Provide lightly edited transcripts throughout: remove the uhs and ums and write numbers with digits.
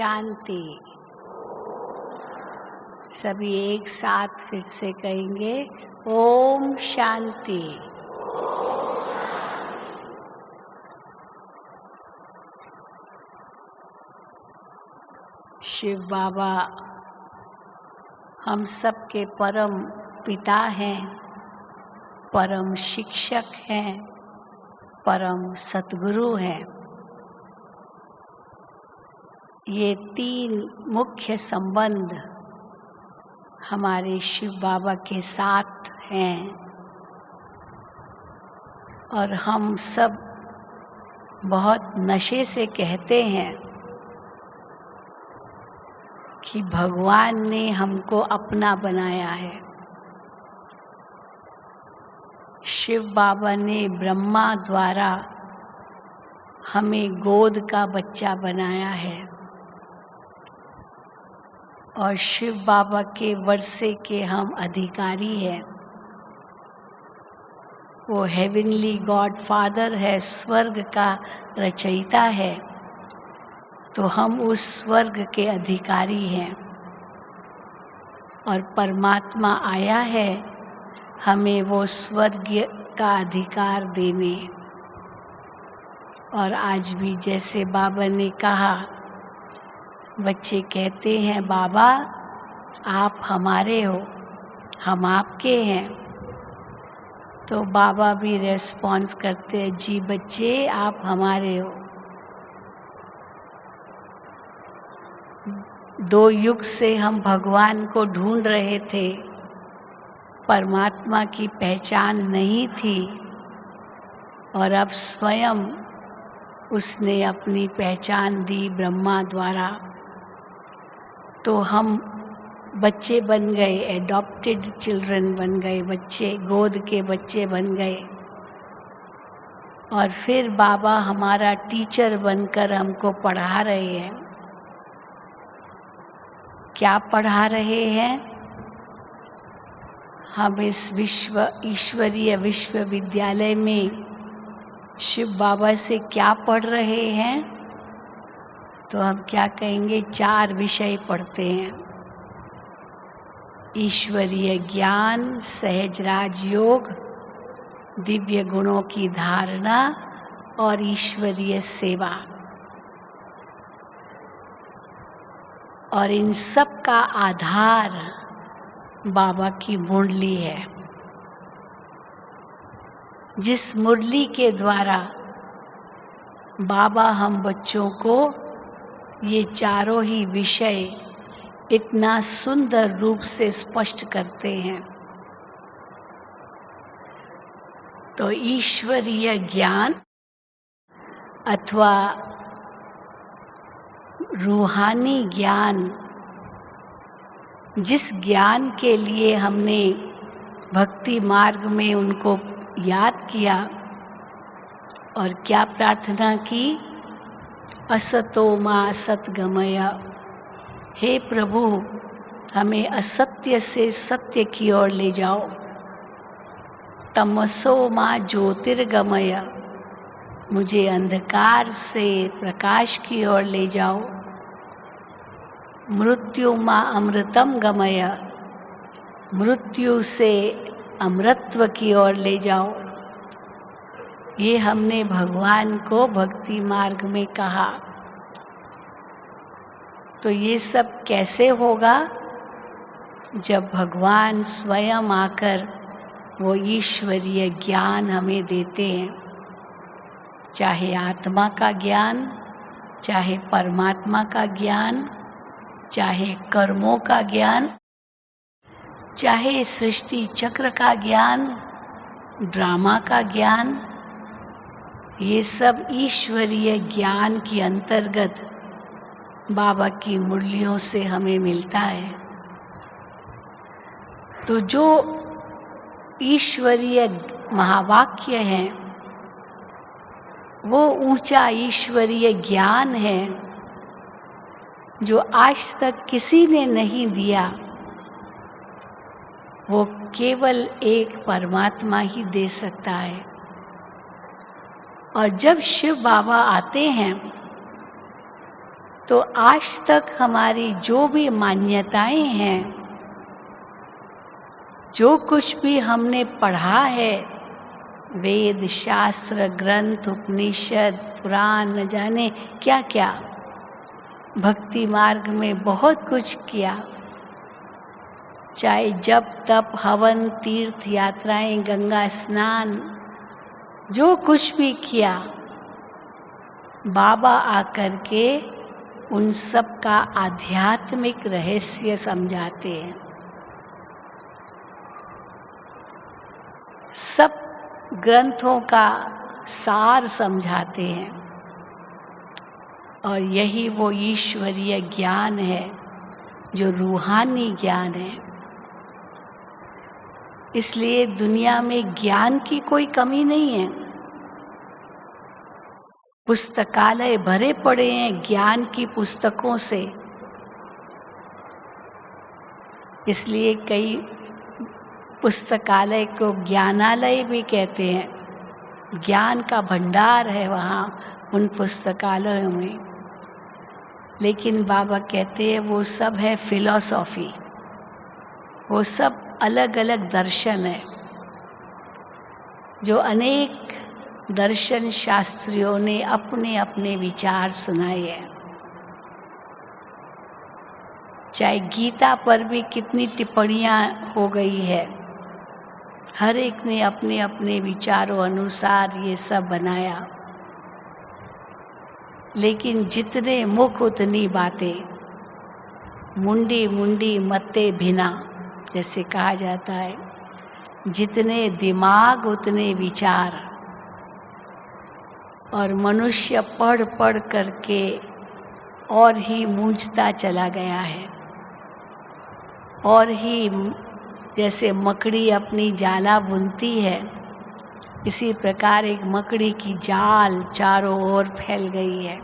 शांति। सभी एक साथ फिर से कहेंगे, ओम शांति। शिव बाबा हम सबके परम पिता हैं, परम शिक्षक हैं, परम सद्गुरु हैं। ये तीन मुख्य संबंध हमारे शिव बाबा के साथ हैं और हम सब बहुत नशे से कहते हैं कि भगवान ने हमको अपना बनाया है। शिव बाबा ने ब्रह्मा द्वारा हमें गोद का बच्चा बनाया है और शिव बाबा के वर्षे के हम अधिकारी हैं। वो हेवनली गॉड फादर है, स्वर्ग का रचयिता है, तो हम उस स्वर्ग के अधिकारी हैं और परमात्मा आया है हमें वो स्वर्ग का अधिकार देने। और आज भी जैसे बाबा ने कहा, बच्चे कहते हैं बाबा आप हमारे हो, हम आपके हैं, तो बाबा भी रेस्पॉन्स करते हैं, जी बच्चे आप हमारे हो। 2 युग से हम भगवान को ढूंढ रहे थे, परमात्मा की पहचान नहीं थी और अब स्वयं उसने अपनी पहचान दी ब्रह्मा द्वारा। तो हम बच्चे बन गए, एडॉप्टेड चिल्ड्रन बन गए, बच्चे गोद के बच्चे बन गए। और फिर बाबा हमारा टीचर बनकर हमको पढ़ा रहे हैं। क्या पढ़ा रहे हैं? हम इस ईश्वरीय विश्वविद्यालय में शिव बाबा से क्या पढ़ रहे हैं? तो हम क्या कहेंगे, 4 विषय पढ़ते हैं। ईश्वरीय ज्ञान, सहज राजयोग, दिव्य गुणों की धारणा और ईश्वरीय सेवा। और इन सब का आधार बाबा की मुरली है, जिस मुरली के द्वारा बाबा हम बच्चों को ये चारों ही विषय इतना सुंदर रूप से स्पष्ट करते हैं। तो ईश्वरीय ज्ञान अथवा रूहानी ज्ञान, जिस ज्ञान के लिए हमने भक्ति मार्ग में उनको याद किया और क्या प्रार्थना की, असतो मा सद्गमय, हे प्रभु हमें असत्य से सत्य की ओर ले जाओ। तमसो मा ज्योतिर्गमय, मुझे अंधकार से प्रकाश की ओर ले जाओ। मृत्यु मा अमृतम गमय, मृत्यु से अमृतत्व की ओर ले जाओ। ये हमने भगवान को भक्ति मार्ग में कहा। तो ये सब कैसे होगा? जब भगवान स्वयं आकर वो ईश्वरीय ज्ञान हमें देते हैं, चाहे आत्मा का ज्ञान, चाहे परमात्मा का ज्ञान, चाहे कर्मों का ज्ञान, चाहे सृष्टि चक्र का ज्ञान, ड्रामा का ज्ञान, ये सब ईश्वरीय ज्ञान के अंतर्गत बाबा की मुरलियों से हमें मिलता है। तो जो ईश्वरीय महावाक्य हैं, वो ऊंचा ईश्वरीय ज्ञान है जो आज तक किसी ने नहीं दिया। वो केवल एक परमात्मा ही दे सकता है। और जब शिव बाबा आते हैं तो आज तक हमारी जो भी मान्यताएं हैं, जो कुछ भी हमने पढ़ा है, वेद, शास्त्र, ग्रंथ, उपनिषद, पुराण, न जाने क्या क्या, भक्ति मार्ग में बहुत कुछ किया, चाहे जप तप हवन तीर्थ यात्राएं गंगा स्नान जो कुछ भी किया, बाबा आकर के उन सब का आध्यात्मिक रहस्य समझाते हैं। सब ग्रंथों का सार समझाते हैं और यही वो ईश्वरीय ज्ञान है जो रूहानी ज्ञान है। इसलिए दुनिया में ज्ञान की कोई कमी नहीं है। पुस्तकालय भरे पड़े हैं ज्ञान की पुस्तकों से। इसलिए कई पुस्तकालय को ज्ञानालय भी कहते हैं। ज्ञान का भंडार है वहाँ उन पुस्तकालयों में। लेकिन बाबा कहते हैं वो सब है फिलॉसॉफी, वो सब अलग अलग दर्शन है जो अनेक दर्शन शास्त्रियों ने अपने अपने विचार सुनाए हैं। चाहे गीता पर भी कितनी टिप्पणियाँ हो गई है, हर एक ने अपने अपने विचारों अनुसार ये सब बनाया। लेकिन जितने मुख उतनी बातें, मुंडी मुंडी मत्ते भिना, जैसे कहा जाता है, जितने दिमाग उतने विचार। और मनुष्य पढ़ पढ़ करके और ही मूंझता चला गया है, और ही जैसे मकड़ी अपनी जाला बुनती है, इसी प्रकार एक मकड़ी की जाल चारों ओर फैल गई है।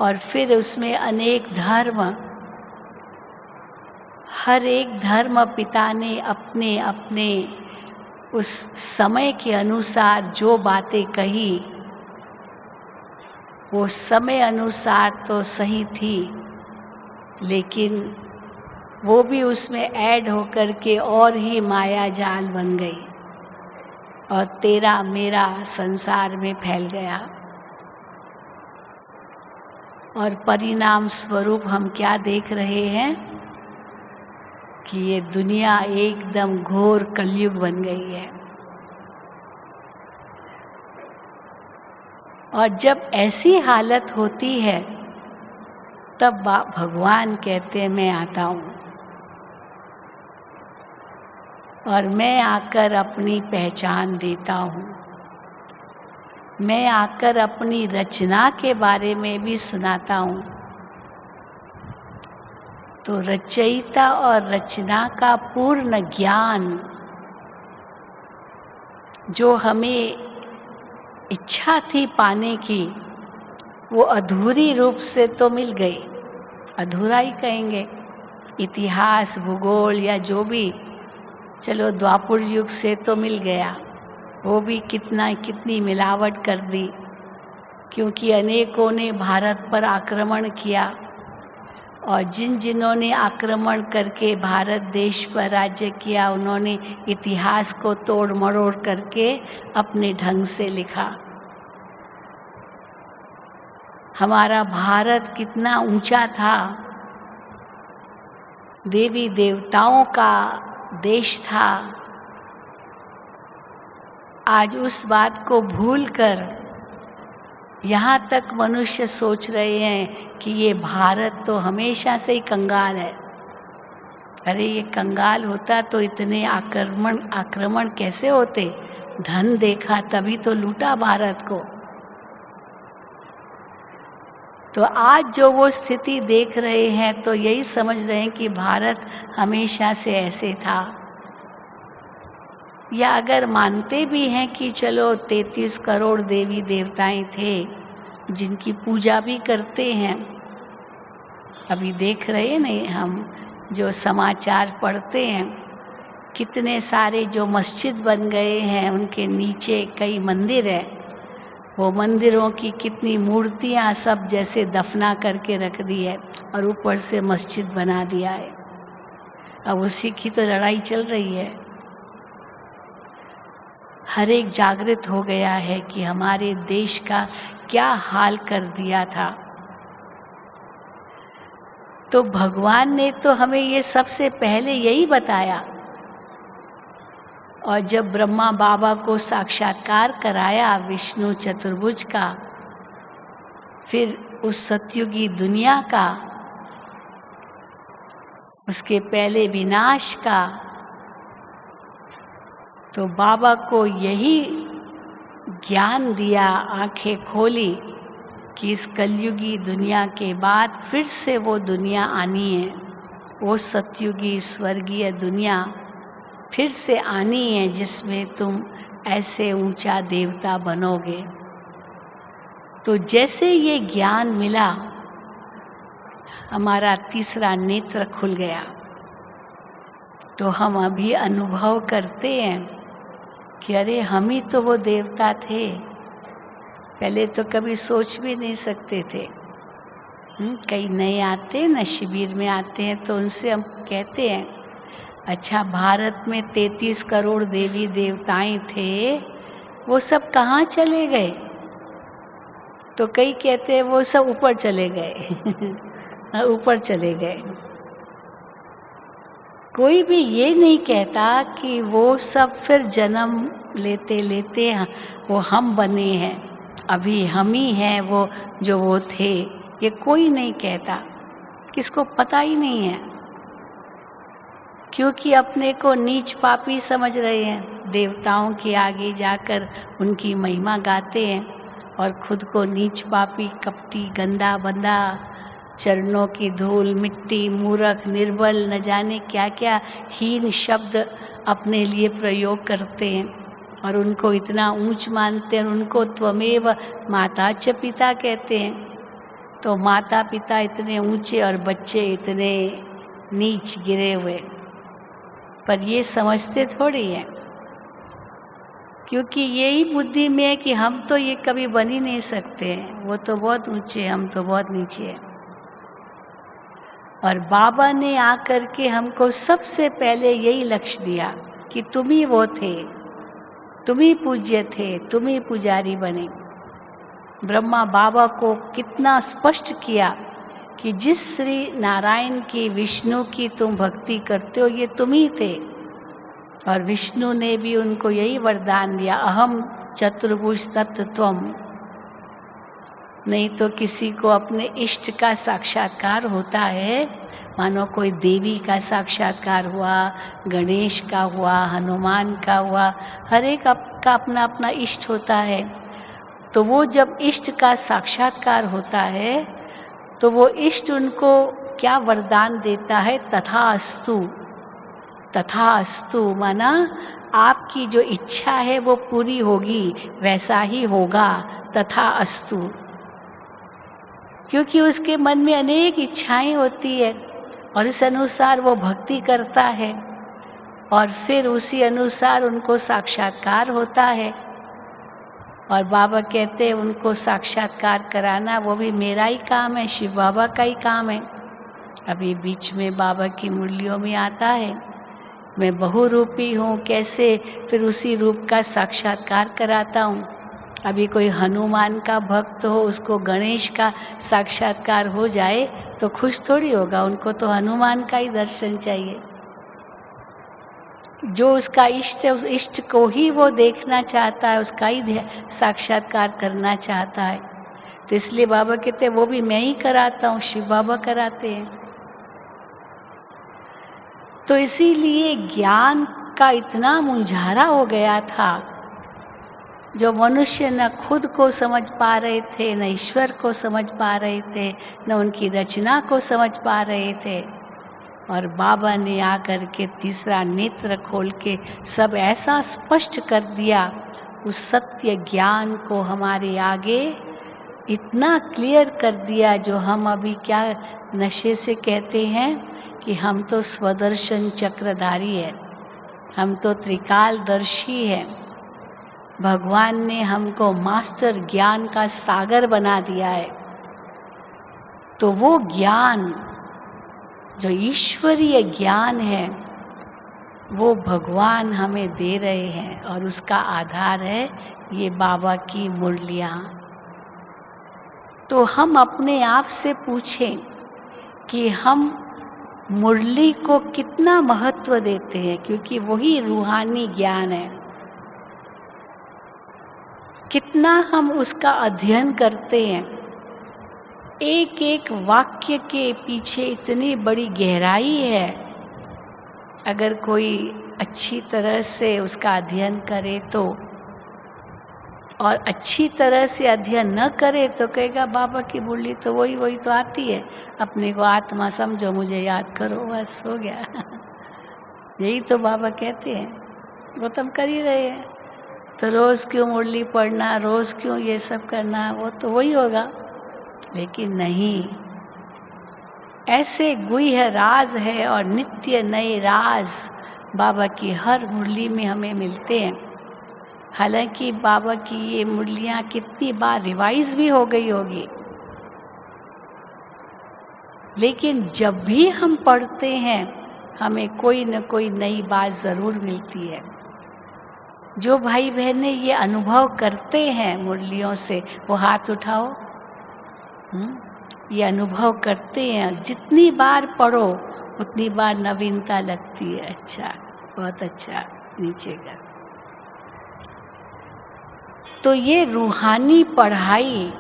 और फिर उसमें अनेक धर्म, हर एक धर्म पिता ने अपने अपने उस समय के अनुसार जो बातें कही, वो समय अनुसार तो सही थी, लेकिन वो भी उसमें ऐड होकर के और ही माया जाल बन गई और तेरा मेरा संसार में फैल गया। और परिणाम स्वरूप हम क्या देख रहे हैं कि ये दुनिया एकदम घोर कलयुग बन गई है। और जब ऐसी हालत होती है तब भगवान कहते हैं मैं आता हूँ, और मैं आकर अपनी पहचान देता हूँ। मैं आकर अपनी रचना के बारे में भी सुनाता हूँ। तो रचयिता और रचना का पूर्ण ज्ञान जो हमें इच्छा थी पाने की, वो अधूरी रूप से तो मिल गई। अधूरा ही कहेंगे, इतिहास भूगोल या जो भी, चलो द्वापर युग से तो मिल गया, वो भी कितनी मिलावट कर दी, क्योंकि अनेकों ने भारत पर आक्रमण किया, और जिन्होंने आक्रमण करके भारत देश पर राज्य किया, उन्होंने इतिहास को तोड़ मरोड़ करके अपने ढंग से लिखा। हमारा भारत कितना ऊंचा था, देवी देवताओं का देश था। आज उस बात को भूलकर यहाँ तक मनुष्य सोच रहे हैं कि ये भारत तो हमेशा से ही कंगाल है। अरे ये कंगाल होता तो इतने आक्रमण कैसे होते? धन देखा तभी तो लूटा भारत को। तो आज जो वो स्थिति देख रहे हैं तो यही समझ रहे हैं कि भारत हमेशा से ऐसे था। या अगर मानते भी हैं कि चलो 33 करोड़ देवी देवताएं थे जिनकी पूजा भी करते हैं, अभी देख रहे हैं नहीं, हम जो समाचार पढ़ते हैं, कितने सारे जो मस्जिद बन गए हैं उनके नीचे कई मंदिर हैं, वो मंदिरों की कितनी मूर्तियां सब जैसे दफना करके रख दी है और ऊपर से मस्जिद बना दिया है। अब उसी की तो लड़ाई चल रही है। हर एक जागृत हो गया है कि हमारे देश का क्या हाल कर दिया था। तो भगवान ने तो हमें ये सबसे पहले यही बताया। और जब ब्रह्मा बाबा को साक्षात्कार कराया विष्णु चतुर्भुज का, फिर उस सतयुगी दुनिया का, उसके पहले विनाश का, तो बाबा को यही ज्ञान दिया, आंखें खोली कि इस कलयुगी दुनिया के बाद फिर से वो दुनिया आनी है, वो सतयुगी स्वर्गीय दुनिया फिर से आनी है जिसमें तुम ऐसे ऊंचा देवता बनोगे। तो जैसे ये ज्ञान मिला, हमारा तीसरा नेत्र खुल गया। तो हम अभी अनुभव करते हैं कि अरे हम ही तो वो देवता थे। पहले तो कभी सोच भी नहीं सकते थे। कई नए आते हैं ना, शिविर में आते हैं, तो उनसे हम कहते हैं अच्छा भारत में 33 करोड़ देवी देवताएं थे, वो सब कहाँ चले गए? तो कई कहते हैं वो सब ऊपर चले गए ऊपर चले गए। कोई भी ये नहीं कहता कि वो सब फिर जन्म लेते लेते वो हम बने हैं, अभी हम ही हैं वो जो वो थे। ये कोई नहीं कहता, किसको पता ही नहीं है, क्योंकि अपने को नीच पापी समझ रहे हैं। देवताओं के आगे जाकर उनकी महिमा गाते हैं और खुद को नीच पापी, कपटी, गंदा बंदा, चरणों की धूल, मिट्टी, मूर्ख, निर्बल, न जाने क्या क्या हीन शब्द अपने लिए प्रयोग करते हैं और उनको इतना ऊंच मानते हैं। उनको त्वमेव माता च पिता कहते हैं। तो माता पिता इतने ऊंचे और बच्चे इतने नीच गिरे हुए, पर ये समझते थोड़ी हैं, क्योंकि यही बुद्धि में है कि हम तो ये कभी बन ही नहीं सकते हैं, वो तो बहुत ऊंचे, हम तो बहुत नीचे हैं। और बाबा ने आकर के हमको सबसे पहले यही लक्ष्य दिया कि तुम ही वो थे, तुम ही पूज्य थे, तुम ही पुजारी बने। ब्रह्मा बाबा को कितना स्पष्ट किया कि जिस श्री नारायण की, विष्णु की तुम भक्ति करते हो, ये तुम ही थे। और विष्णु ने भी उनको यही वरदान दिया, अहम चतुर्भुज तत्त्वम। नहीं तो किसी को अपने इष्ट का साक्षात्कार होता है, मानो कोई देवी का साक्षात्कार हुआ, गणेश का हुआ, हनुमान का हुआ, हर एक का अपना अपना इष्ट होता है। तो वो जब इष्ट का साक्षात्कार होता है तो वो इष्ट उनको क्या वरदान देता है, तथा अस्तु। तथा अस्तु माना आपकी जो इच्छा है वो पूरी होगी, वैसा ही होगा, तथा अस्तु। क्योंकि उसके मन में अनेक इच्छाएं होती है और इस अनुसार वो भक्ति करता है और फिर उसी अनुसार उनको साक्षात्कार होता है। और बाबा कहते हैं उनको साक्षात्कार कराना वो भी मेरा ही काम है, शिव बाबा का ही काम है। अभी बीच में बाबा की मुरलियों में आता है, मैं बहुरूपी हूँ, कैसे फिर उसी रूप का साक्षात्कार कराता हूँ। अभी कोई हनुमान का भक्त हो, उसको गणेश का साक्षात्कार हो जाए तो खुश थोड़ी होगा, उनको तो हनुमान का ही दर्शन चाहिए। जो उसका इष्ट है, उस इष्ट को ही वो देखना चाहता है, उसका ही साक्षात्कार करना चाहता है। तो इसलिए बाबा कहते हैं वो भी मैं ही कराता हूँ, शिव बाबा कराते हैं। तो इसीलिए ज्ञान का इतना मुंझारा हो गया था, जो मनुष्य न खुद को समझ पा रहे थे, न ईश्वर को समझ पा रहे थे, न उनकी रचना को समझ पा रहे थे। और बाबा ने आकर के तीसरा नेत्र खोल के सब ऐसा स्पष्ट कर दिया, उस सत्य ज्ञान को हमारे आगे इतना क्लियर कर दिया, जो हम अभी क्या नशे से कहते हैं कि हम तो स्वदर्शन चक्रधारी है, हम तो त्रिकालदर्शी हैं। भगवान ने हमको मास्टर ज्ञान का सागर बना दिया है। तो वो ज्ञान जो ईश्वरीय ज्ञान है वो भगवान हमें दे रहे हैं और उसका आधार है ये बाबा की मुरलियाँ। तो हम अपने आप से पूछें कि हम मुरली को कितना महत्व देते हैं, क्योंकि वही रूहानी ज्ञान है। कितना हम उसका अध्ययन करते हैं। एक एक वाक्य के पीछे इतनी बड़ी गहराई है। अगर कोई अच्छी तरह से उसका अध्ययन करे तो, और अच्छी तरह से अध्ययन न करे तो कहेगा बाबा की मुरली तो वही तो आती है, अपने को आत्मा समझो, मुझे याद करो, बस हो गया। यही तो बाबा कहते हैं, वो तो हम कर ही रहे हैं। तो रोज़ क्यों मुरली पढ़ना, रोज़ क्यों ये सब करना, वो तो वही होगा। लेकिन नहीं, ऐसे गुह्य राज है और नित्य नए राज बाबा की हर मुरली में हमें मिलते हैं। हालांकि बाबा की ये मुरलियाँ कितनी बार रिवाइज भी हो गई होगी, लेकिन जब भी हम पढ़ते हैं हमें कोई न कोई नई बात ज़रूर मिलती है। जो भाई बहनें ये अनुभव करते हैं मुरलियों से, वो हाथ उठाओ। ये अनुभव करते हैं, जितनी बार पढ़ो उतनी बार नवीनता लगती है। अच्छा, बहुत अच्छा, नीचे का। तो ये रूहानी पढ़ाई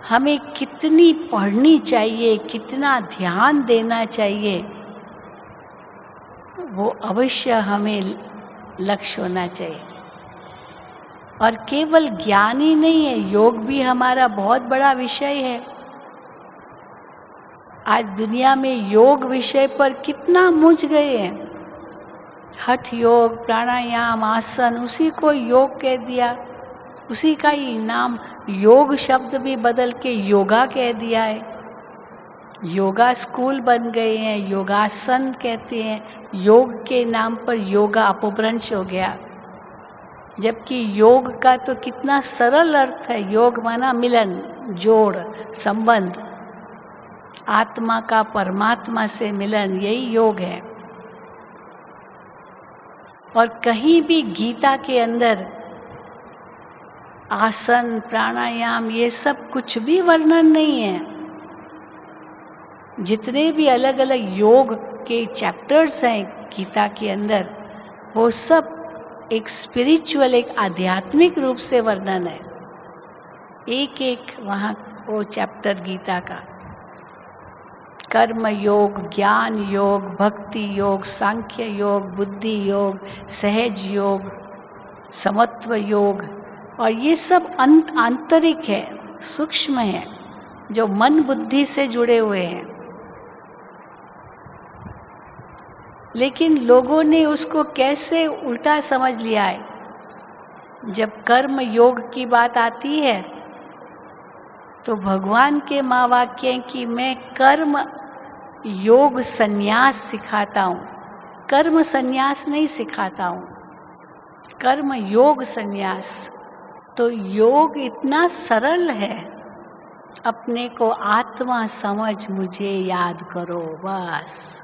हमें कितनी पढ़नी चाहिए, कितना ध्यान देना चाहिए, वो अवश्य हमें लक्ष्य होना चाहिए। और केवल ज्ञान ही नहीं है, योग भी हमारा बहुत बड़ा विषय है। आज दुनिया में योग विषय पर कितना मुझ गए हैं। हठ योग, प्राणायाम, आसन, उसी को योग कह दिया, उसी का ही नाम योग शब्द भी बदल के योगा कह दिया है। योगा स्कूल बन गए हैं, योगासन कहते हैं। योग के नाम पर योगा अपभ्रंश हो गया, जबकि योग का तो कितना सरल अर्थ है। योग माना मिलन, जोड़, संबंध, आत्मा का परमात्मा से मिलन, यही योग है। और कहीं भी गीता के अंदर आसन, प्राणायाम, ये सब कुछ भी वर्णन नहीं है। जितने भी अलग अलग योग के चैप्टर्स हैं गीता के अंदर, वो सब एक स्पिरिचुअल, एक आध्यात्मिक रूप से वर्णन है। एक एक वहाँ वो चैप्टर गीता का। कर्म योग, ज्ञान योग, भक्ति योग, सांख्य योग, बुद्धि योग, सहज योग, समत्व योग, और ये सब आंतरिक है, सूक्ष्म है, जो मन बुद्धि से जुड़े हुए हैं। लेकिन लोगों ने उसको कैसे उल्टा समझ लिया है। जब कर्म योग की बात आती है तो भगवान के महावाक्य कि मैं कर्म योग संन्यास सिखाता हूँ, कर्म संन्यास नहीं सिखाता हूँ, कर्म योग संन्यास। तो योग इतना सरल है, अपने को आत्मा समझ मुझे याद करो, बस।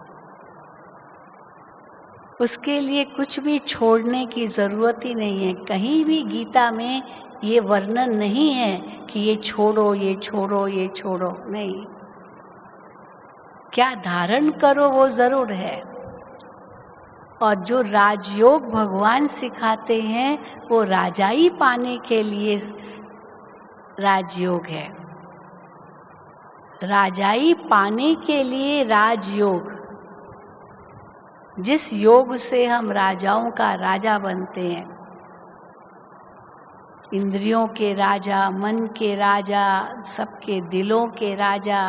उसके लिए कुछ भी छोड़ने की ज़रूरत ही नहीं है। कहीं भी गीता में ये वर्णन नहीं है कि ये छोड़ो, ये छोड़ो, ये छोड़ो, नहीं। क्या धारण करो वो ज़रूर है। और जो राजयोग भगवान सिखाते हैं वो राजाई पाने के लिए राजयोग है। राजाई पाने के लिए राजयोग, जिस योग से हम राजाओं का राजा बनते हैं, इंद्रियों के राजा, मन के राजा, सबके दिलों के राजा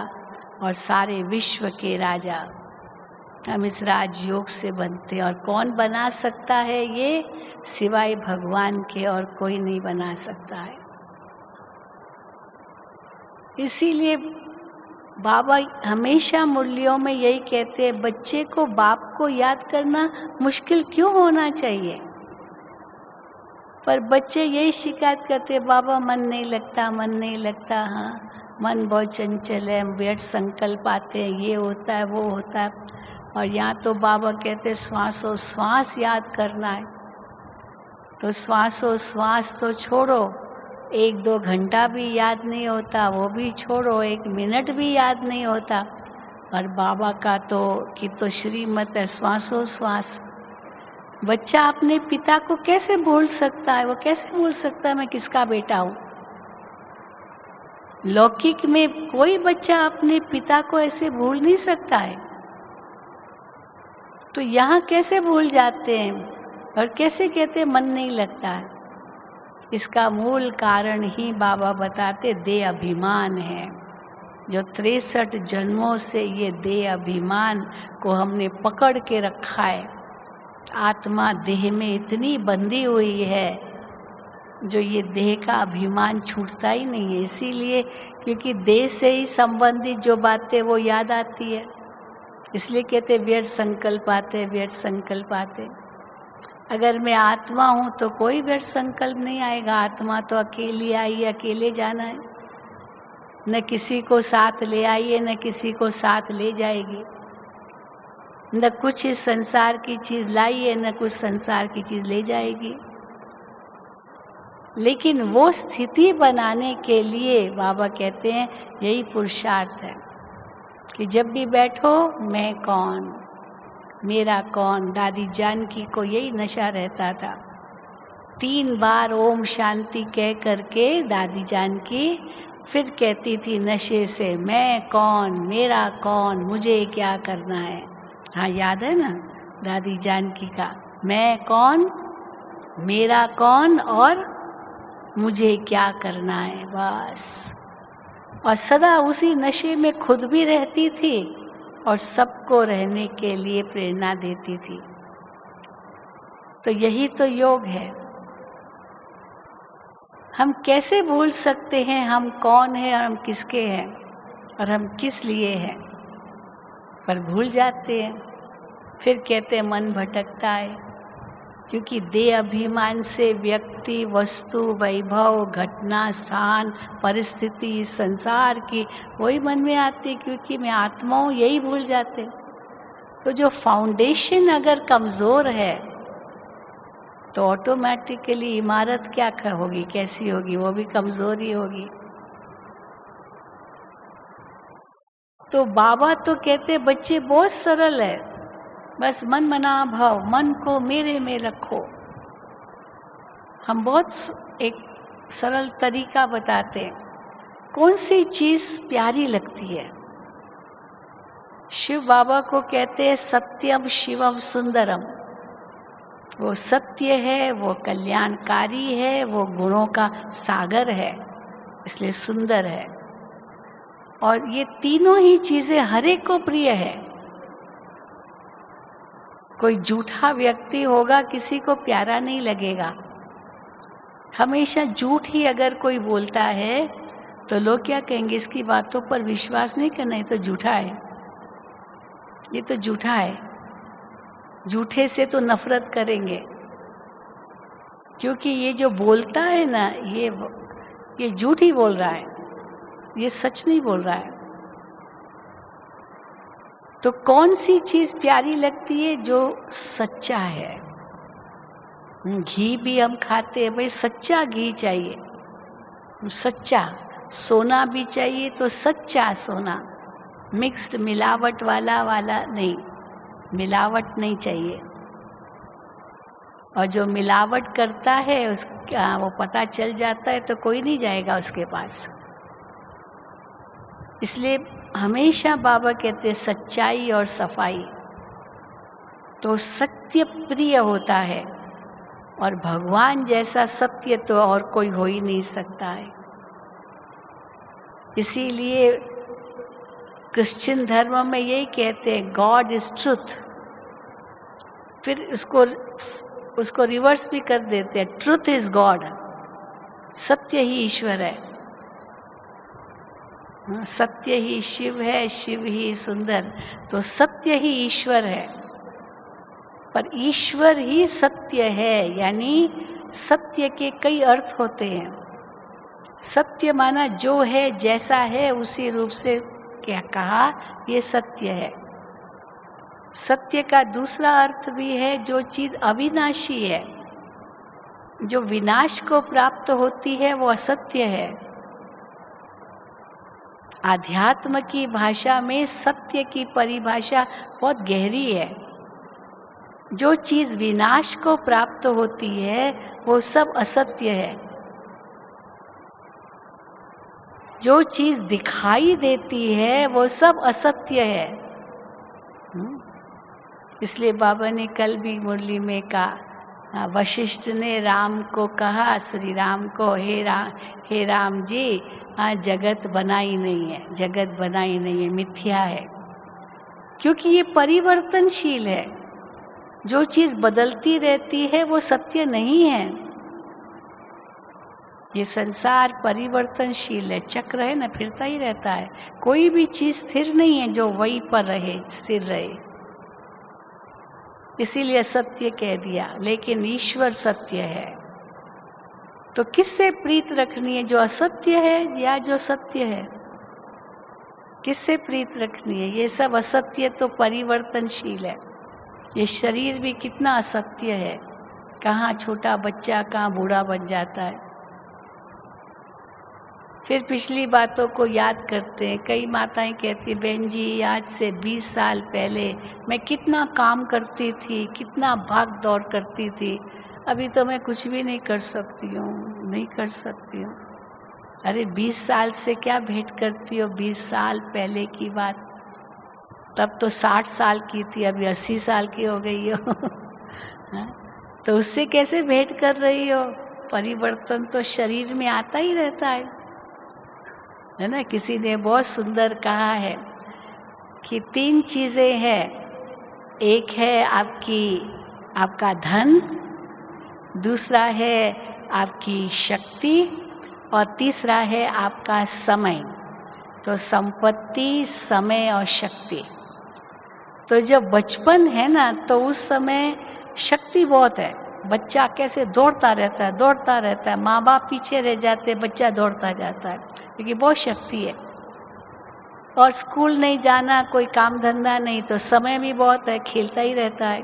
और सारे विश्व के राजा, हम इस राजयोग से बनते हैं। और कौन बना सकता है ये, सिवाय भगवान के और कोई नहीं बना सकता है। इसीलिए बाबा हमेशा मुरलियों में यही कहते हैं, बच्चे को बाप को याद करना मुश्किल क्यों होना चाहिए। पर बच्चे यही शिकायत करते, बाबा मन नहीं लगता, मन नहीं लगता। हाँ, मन बहुत चंचल है, व्यर्थ संकल्प आते हैं, ये होता है वो होता है। और यहाँ तो बाबा कहते श्वासों श्वास याद करना है, तो श्वासों श्वास तो छोड़ो, 1-2 घंटा भी याद नहीं होता, वो भी छोड़ो, 1 मिनट भी याद नहीं होता। और बाबा का तो श्रीमत है श्वासों श्वास। बच्चा अपने पिता को कैसे भूल सकता है? वो कैसे भूल सकता है मैं किसका बेटा हूँ? लौकिक में कोई बच्चा अपने पिता को ऐसे भूल नहीं सकता है, तो यहाँ कैसे भूल जाते हैं और कैसे कहते मन नहीं लगता है? इसका मूल कारण ही बाबा बताते देह अभिमान है, जो 63 जन्मों से ये देह अभिमान को हमने पकड़ के रखा है। आत्मा देह में इतनी बंधी हुई है, जो ये देह का अभिमान छूटता ही नहीं है। इसीलिए क्योंकि देह से ही संबंधित जो बातें वो याद आती है, इसलिए कहते व्यर्थ संकल्प आते, व्यर्थ संकल्प आते। अगर मैं आत्मा हूँ तो कोई व्यर्थ संकल्प नहीं आएगा। आत्मा तो अकेली आई, अकेले जाना है, न किसी को साथ ले आई है, न किसी को साथ ले जाएगी। न कुछ इस संसार की चीज लाई है, न कुछ संसार की चीज ले जाएगी। लेकिन वो स्थिति बनाने के लिए बाबा कहते हैं यही पुरुषार्थ है कि जब भी बैठो मैं कौन, मेरा कौन। दादी जानकी को यही नशा रहता था। 3 बार ओम शांति कह करके दादी जानकी फिर कहती थी नशे से, मैं कौन, मेरा कौन, मुझे क्या करना है। हाँ, याद है ना दादी जानकी का, मैं कौन, मेरा कौन और मुझे क्या करना है, बस। और सदा उसी नशे में खुद भी रहती थी और सबको रहने के लिए प्रेरणा देती थी। तो यही तो योग है। हम कैसे भूल सकते हैं हम कौन हैं और हम किसके हैं और हम किस लिए हैं, पर भूल जाते हैं। फिर कहते हैं मन भटकता है, क्योंकि देह अभिमान से व्यक्ति, वस्तु, वैभव, घटना, स्थान, परिस्थिति, संसार की वही मन में आती, क्योंकि मैं आत्मा हूँ, यही भूल जाते। तो जो फाउंडेशन अगर कमज़ोर है तो ऑटोमेटिकली इमारत क्या होगी, कैसी होगी, वो भी कमज़ोर ही होगी। तो बाबा तो कहते बच्चे बहुत सरल है, बस मन मना भाव, मन को मेरे में रखो। हम बहुत एक सरल तरीका बताते हैं। कौन सी चीज़ प्यारी लगती है? शिव बाबा को कहते हैं सत्यम शिवम सुंदरम। वो सत्य है, वो कल्याणकारी है, वो गुणों का सागर है, इसलिए सुंदर है। और ये तीनों ही चीज़ें हर एक को प्रिय है। कोई झूठा व्यक्ति होगा, किसी को प्यारा नहीं लगेगा। हमेशा झूठ ही अगर कोई बोलता है तो लोग क्या कहेंगे, इसकी बातों पर विश्वास नहीं करना, ये तो झूठा है, ये तो झूठा है। झूठे से तो नफरत करेंगे, क्योंकि ये जो बोलता है ना, ये झूठ ही बोल रहा है, ये सच नहीं बोल रहा है। तो कौन सी चीज़ प्यारी लगती है? जो सच्चा है। घी भी हम खाते हैं, भाई सच्चा घी चाहिए, सच्चा। सोना भी चाहिए तो सच्चा सोना, मिक्स्ड मिलावट वाला नहीं, मिलावट नहीं चाहिए। और जो मिलावट करता है उसका वो पता चल जाता है तो कोई नहीं जाएगा उसके पास। इसलिए हमेशा बाबा कहते सच्चाई और सफाई। तो सत्य प्रिय होता है, और भगवान जैसा सत्य तो और कोई हो ही नहीं सकता है। इसीलिए क्रिश्चियन धर्म में यही कहते हैं गॉड इज ट्रुथ। फिर उसको रिवर्स भी कर देते हैं, ट्रुथ इज गॉड। सत्य ही ईश्वर है, सत्य ही शिव है, शिव ही सुंदर। तो सत्य ही ईश्वर है, पर ईश्वर ही सत्य है। यानी सत्य के कई अर्थ होते हैं। सत्य माना जो है जैसा है उसी रूप से क्या कहा, ये सत्य है। सत्य का दूसरा अर्थ भी है जो चीज अविनाशी है, जो विनाश को प्राप्त होती है वो असत्य है। आध्यात्म की भाषा में सत्य की परिभाषा बहुत गहरी है। जो चीज विनाश को प्राप्त होती है वो सब असत्य है। जो चीज दिखाई देती है वो सब असत्य है। इसलिए बाबा ने कल भी मुरली में कहा, वशिष्ठ ने राम को कहा, श्री राम को, हे राम जी, जगत बनाई नहीं है, जगत बनाई नहीं है, मिथ्या है। क्योंकि ये परिवर्तनशील है। जो चीज बदलती रहती है वो सत्य नहीं है। ये संसार परिवर्तनशील है, चक्र है ना, फिरता ही रहता है। कोई भी चीज स्थिर नहीं है जो वहीं पर रहे, स्थिर रहे। इसीलिए सत्य कह दिया। लेकिन ईश्वर सत्य है। तो किससे प्रीत रखनी है, जो असत्य है या जो सत्य है? किससे प्रीत रखनी है? ये सब असत्य तो परिवर्तनशील है। ये शरीर भी कितना असत्य है, कहाँ छोटा बच्चा कहाँ बूढ़ा बन जाता है। फिर पिछली बातों को याद करते हैं। कई माताएं कहती, बहन जी आज से 20 साल पहले मैं कितना काम करती थी, कितना भाग दौड़ करती थी, अभी तो मैं कुछ भी नहीं कर सकती हूँ, नहीं कर सकती हूँ। अरे 20 साल से क्या भेंट करती हो? 20 साल पहले की बात, तब तो 60 साल की थी, अभी 80 साल की हो गई हो। तो उससे कैसे भेंट कर रही हो? परिवर्तन तो शरीर में आता ही रहता है ना। किसी ने बहुत सुंदर कहा है कि 3 चीजें हैं। एक है आपका धन, दूसरा है आपकी शक्ति, और तीसरा है आपका समय। तो संपत्ति, समय और शक्ति। तो जब बचपन है ना तो उस समय शक्ति बहुत है। बच्चा कैसे दौड़ता रहता है, दौड़ता रहता है, माँ बाप पीछे रह जाते, बच्चा दौड़ता जाता है, क्योंकि बहुत शक्ति है। और स्कूल नहीं जाना, कोई काम धंधा नहीं, तो समय भी बहुत है, खेलता ही रहता है।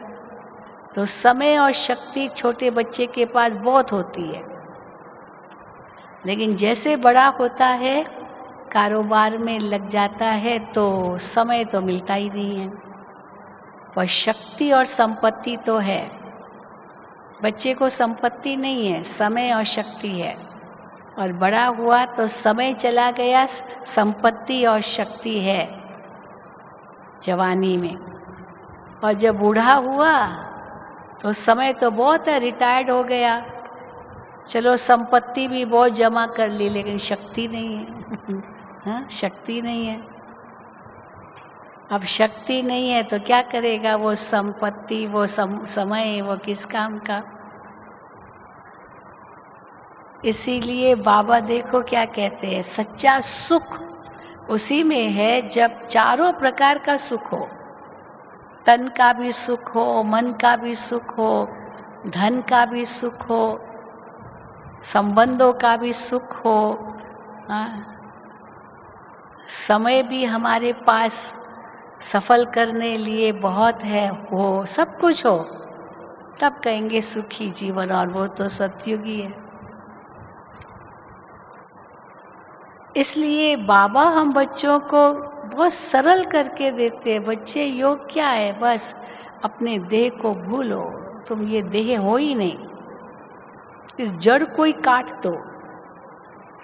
तो समय और शक्ति छोटे बच्चे के पास बहुत होती है। लेकिन जैसे बड़ा होता है, कारोबार में लग जाता है, तो समय तो मिलता ही नहीं है, पर शक्ति और संपत्ति तो है। बच्चे को संपत्ति नहीं है, समय और शक्ति है। और बड़ा हुआ तो समय चला गया, संपत्ति और शक्ति है जवानी में। और जब बूढ़ा हुआ तो समय तो बहुत है, रिटायर्ड हो गया, चलो संपत्ति भी बहुत जमा कर ली, लेकिन शक्ति नहीं है। हाँ, शक्ति नहीं है। अब शक्ति नहीं है तो क्या करेगा? वो संपत्ति, वो समय, वो किस काम का? इसीलिए बाबा देखो क्या कहते हैं, सच्चा सुख उसी में है जब चारों प्रकार का सुख हो। तन का भी सुख हो, मन का भी सुख हो, धन का भी सुख हो, संबंधों का भी सुख हो, समय भी हमारे पास सफल करने लिए बहुत है, हो सब कुछ हो, तब कहेंगे सुखी जीवन। और वो तो सतयुगी है। इसलिए बाबा हम बच्चों को बहुत सरल करके देते हैं। बच्चे, योग क्या है? बस अपने देह को भूलो, तुम ये देह हो ही नहीं। इस जड़ को ही काट दो।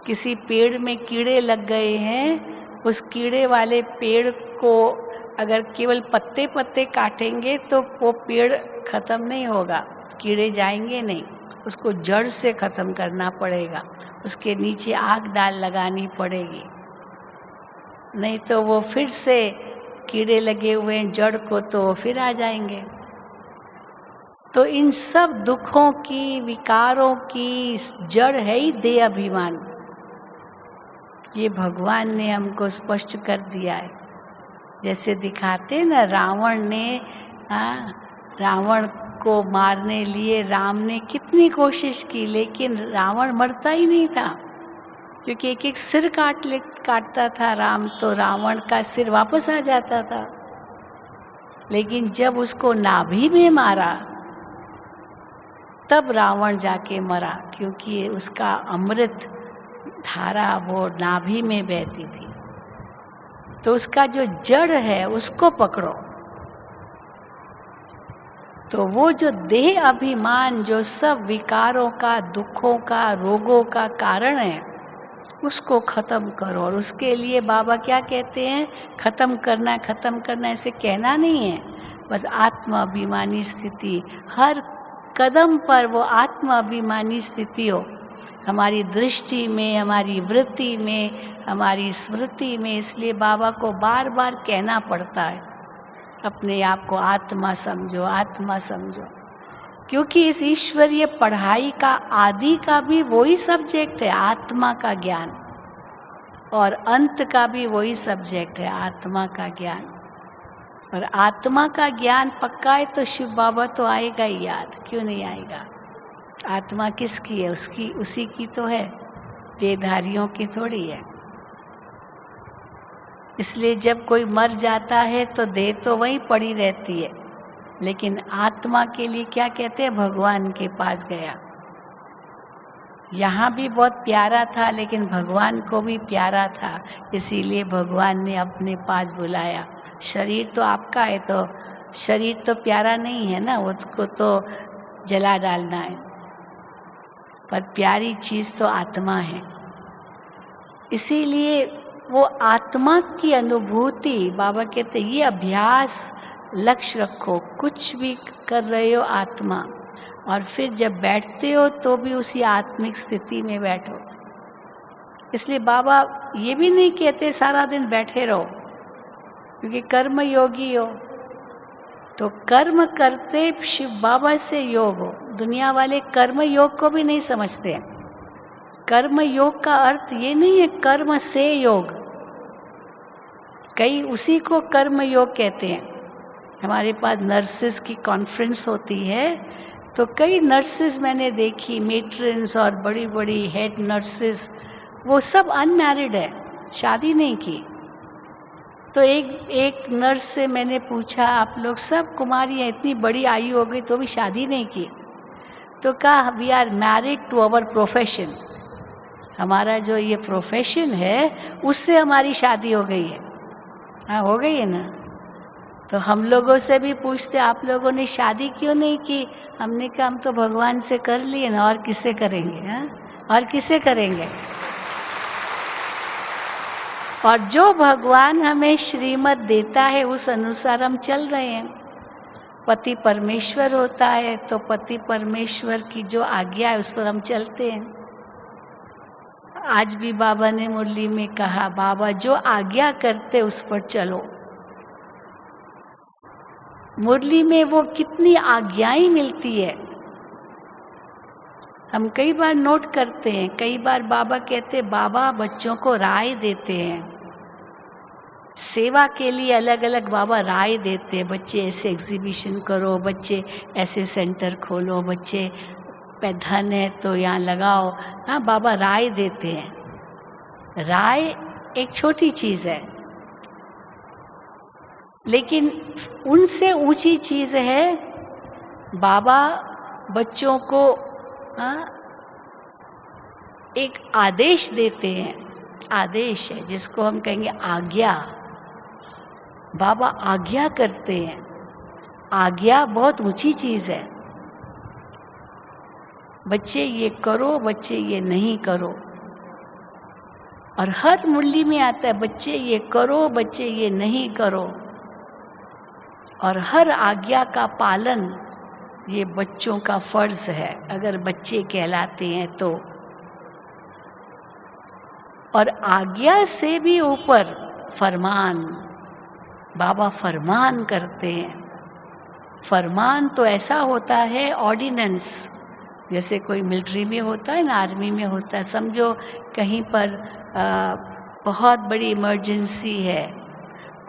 किसी पेड़ में कीड़े लग गए हैं, उस कीड़े वाले पेड़ को अगर केवल पत्ते पत्ते काटेंगे तो वो पेड़ खत्म नहीं होगा, कीड़े जाएंगे नहीं। उसको जड़ से खत्म करना पड़ेगा, उसके नीचे आग डाल लगानी पड़ेगी, नहीं तो वो फिर से कीड़े लगे हुए हैं जड़ को, तो वो फिर आ जाएंगे। तो इन सब दुखों की, विकारों की जड़ है ही देह अभिमान। ये भगवान ने हमको स्पष्ट कर दिया है। जैसे दिखाते ना, रावण को मारने लिए राम ने कितनी कोशिश की, लेकिन रावण मरता ही नहीं था, क्योंकि एक एक सिर काटता था राम, तो रावण का सिर वापस आ जाता था। लेकिन जब उसको नाभि में मारा तब रावण जाके मरा, क्योंकि उसका अमृत धारा वो नाभि में बहती थी। तो उसका जो जड़ है उसको पकड़ो, तो वो जो देह अभिमान जो सब विकारों का, दुखों का, रोगों का कारण है, उसको खत्म करो। और उसके लिए बाबा क्या कहते हैं, खत्म करना ऐसे कहना नहीं है, बस आत्म अभिमानी स्थिति, हर कदम पर वो आत्म अभिमानी स्थिति हो, हमारी दृष्टि में, हमारी वृत्ति में, हमारी स्मृति में। इसलिए बाबा को बार बार कहना पड़ता है, अपने आप को आत्मा समझो, आत्मा समझो, क्योंकि इस ईश्वरीय पढ़ाई का आदि का भी वही सब्जेक्ट है, आत्मा का ज्ञान, और अंत का भी वही सब्जेक्ट है, आत्मा का ज्ञान। और आत्मा का ज्ञान पक्का है तो शिव बाबा तो आएगा ही याद, क्यों नहीं आएगा। आत्मा किसकी है, उसकी, उसी की तो है, देहधारियों की थोड़ी है। इसलिए जब कोई मर जाता है तो देह तो वहीं पड़ी रहती है, लेकिन आत्मा के लिए क्या कहते हैं, भगवान के पास गया। यहाँ भी बहुत प्यारा था, लेकिन भगवान को भी प्यारा था, इसीलिए भगवान ने अपने पास बुलाया। शरीर तो आपका है, तो शरीर तो प्यारा नहीं है ना, उसको तो जला डालना है, पर प्यारी चीज़ तो आत्मा है। इसीलिए वो आत्मा की अनुभूति, बाबा कहते ये अभ्यास लक्ष्य रखो, कुछ भी कर रहे हो आत्मा, और फिर जब बैठते हो तो भी उसी आत्मिक स्थिति में बैठो। इसलिए बाबा ये भी नहीं कहते सारा दिन बैठे रहो, क्योंकि कर्म योगी हो, तो कर्म करते शिव बाबा से योग हो। दुनिया वाले कर्म योग को भी नहीं समझते हैं। कर्म योग का अर्थ ये नहीं है कर्म से योग, कई उसी को कर्म योग कहते हैं। हमारे पास नर्सिस की कॉन्फ्रेंस होती है, तो कई नर्सिस मैंने देखी, मेट्रन्स और बड़ी बड़ी हेड नर्सिस, वो सब अनमैरिड है, शादी नहीं की। तो एक नर्स से मैंने पूछा, आप लोग सब कुमारी हैं, इतनी बड़ी आयु हो गई तो भी शादी नहीं की? तो कहा, we are married to our profession, हमारा जो ये प्रोफेशन है उससे हमारी शादी हो गई है। हाँ, हो गई है ना। तो हम लोगों से भी पूछते, आप लोगों ने शादी क्यों नहीं की? हमने कहा, हम तो भगवान से कर लिए ना, और किससे करेंगे? हाँ, और किससे करेंगे? और जो भगवान हमें श्रीमत देता है उस अनुसार हम चल रहे हैं। पति परमेश्वर होता है, तो पति परमेश्वर की जो आज्ञा है उस पर हम चलते हैं। आज भी बाबा ने मुरली में कहा, बाबा जो आज्ञा करते उस पर चलो। मुरली में वो कितनी आज्ञाएं मिलती है, हम कई बार नोट करते हैं। कई बार बाबा कहते, बाबा बच्चों को राय देते हैं, सेवा के लिए अलग अलग बाबा राय देते हैं। बच्चे ऐसे एग्जीबिशन करो, बच्चे ऐसे सेंटर खोलो, बच्चे पे धन है तो यहाँ लगाओ। हाँ, बाबा राय देते हैं। राय एक छोटी चीज़ है, लेकिन उनसे ऊंची चीज़ है बाबा बच्चों को एक आदेश देते हैं। आदेश है जिसको हम कहेंगे आज्ञा। बाबा आज्ञा करते हैं। आज्ञा बहुत ऊंची चीज़ है। बच्चे ये करो, बच्चे ये नहीं करो। और हर मुरली में आता है, बच्चे ये करो, बच्चे ये नहीं करो। और हर आज्ञा का पालन ये बच्चों का फर्ज है, अगर बच्चे कहलाते हैं तो। और आज्ञा से भी ऊपर फरमान, बाबा फरमान करते हैं। फरमान तो ऐसा होता है ऑर्डिनेंस, जैसे कोई मिलिट्री में होता है ना, आर्मी में होता है। समझो कहीं पर बहुत बड़ी इमरजेंसी है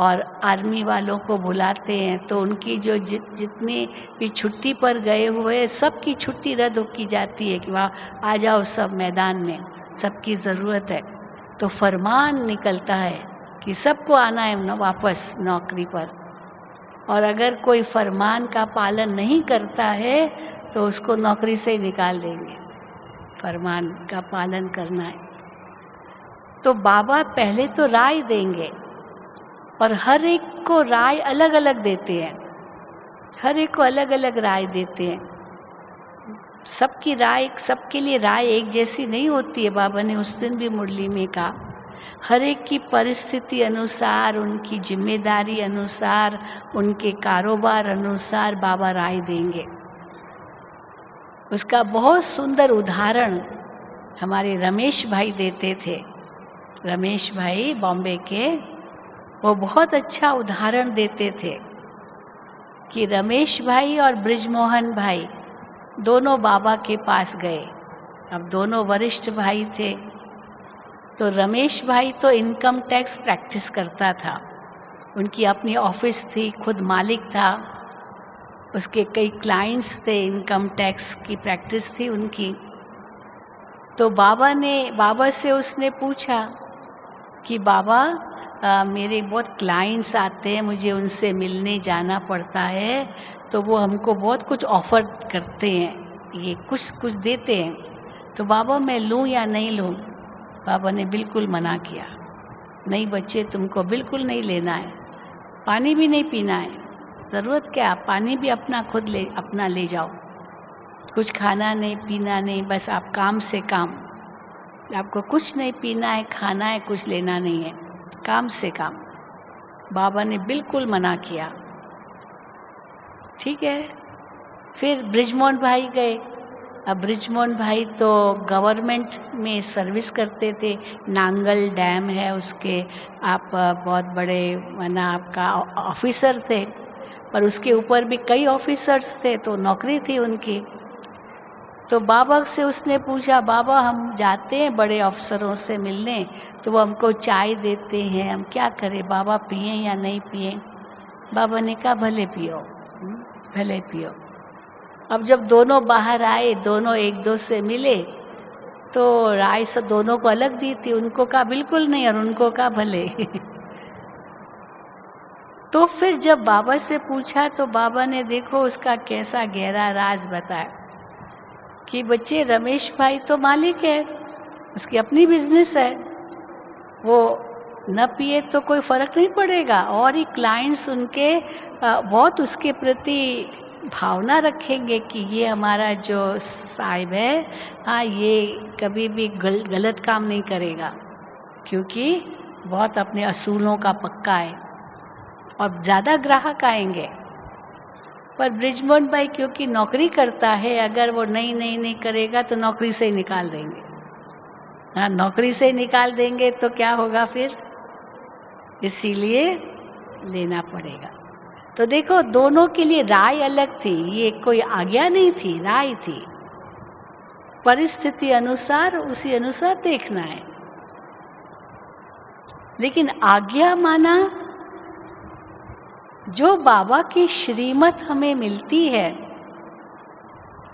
और आर्मी वालों को बुलाते हैं तो उनकी जो जितने भी छुट्टी पर गए हुए सबकी छुट्टी रद्द की जाती है कि वहाँ आ जाओ सब मैदान में, सबकी ज़रूरत है। तो फरमान निकलता है कि सबको आना है वापस नौकरी पर, और अगर कोई फरमान का पालन नहीं करता है तो उसको नौकरी से ही निकाल देंगे। फरमान का पालन करना है। तो बाबा पहले तो राय देंगे और हर एक को राय अलग अलग देते हैं, हर एक को अलग अलग राय देते हैं। सबकी राय, सबके लिए राय एक जैसी नहीं होती है। बाबा ने उस दिन भी मुरली में कहा, हर एक की परिस्थिति अनुसार, उनकी जिम्मेदारी अनुसार, उनके कारोबार अनुसार बाबा राय देंगे। उसका बहुत सुंदर उदाहरण हमारे रमेश भाई देते थे। रमेश भाई बॉम्बे के, वो बहुत अच्छा उदाहरण देते थे कि रमेश भाई और ब्रिजमोहन भाई दोनों बाबा के पास गए। अब दोनों वरिष्ठ भाई थे। तो रमेश भाई तो इनकम टैक्स प्रैक्टिस करता था, उनकी अपनी ऑफिस थी, खुद मालिक था, उसके कई क्लाइंट्स थे, इनकम टैक्स की प्रैक्टिस थी उनकी। तो बाबा से उसने पूछा कि बाबा मेरे बहुत क्लाइंट्स आते हैं, मुझे उनसे मिलने जाना पड़ता है, तो वो हमको बहुत कुछ ऑफ़र करते हैं, ये कुछ देते हैं, तो बाबा मैं लूँ या नहीं लूँ? बाबा ने बिल्कुल मना किया, नहीं बच्चे तुमको बिल्कुल नहीं लेना है, पानी भी नहीं पीना है, ज़रूरत क्या, पानी भी अपना ले जाओ, कुछ खाना नहीं पीना नहीं, बस आप काम से काम, आपको कुछ नहीं पीना है, खाना है, कुछ लेना नहीं है, काम से काम। बाबा ने बिल्कुल मना किया। ठीक है, फिर ब्रिजमोहन भाई गए। अब ब्रिजमोहन भाई तो गवर्नमेंट में सर्विस करते थे, नांगल डैम है उसके आप बहुत बड़े आपका ऑफिसर थे, पर उसके ऊपर भी कई ऑफिसर्स थे, तो नौकरी थी उनकी। तो बाबा से उसने पूछा, बाबा हम जाते हैं बड़े अफसरों से मिलने, तो वो हमको चाय देते हैं, हम क्या करें बाबा, पिए या नहीं पिए? बाबा ने कहा भले पियो, भले पियो। अब जब दोनों बाहर आए, दोनों एक दो से मिले, तो राय से दोनों को अलग दी थी, उनको कहा बिल्कुल नहीं और उनको कहा भले। तो फिर जब बाबा से पूछा तो बाबा ने देखो उसका कैसा गहरा राज बताया कि बच्चे रमेश भाई तो मालिक है, उसकी अपनी बिजनेस है, वो न पिए तो कोई फ़र्क नहीं पड़ेगा, और ही क्लाइंट्स उनके बहुत उसके प्रति भावना रखेंगे कि ये हमारा जो साहिब है, हाँ ये कभी भी गलत काम नहीं करेगा, क्योंकि बहुत अपने असूलों का पक्का है और ज़्यादा ग्राहक आएंगे। पर ब्रिजमोहन भाई क्योंकि नौकरी करता है, अगर वो नहीं करेगा तो नौकरी से ही निकाल देंगे। हाँ, नौकरी से ही निकाल देंगे तो क्या होगा फिर, इसीलिए लेना पड़ेगा। तो देखो दोनों के लिए राय अलग थी, ये कोई आज्ञा नहीं थी, राय थी, परिस्थिति अनुसार उसी अनुसार देखना है। लेकिन आज्ञा माना जो बाबा की श्रीमत हमें मिलती है,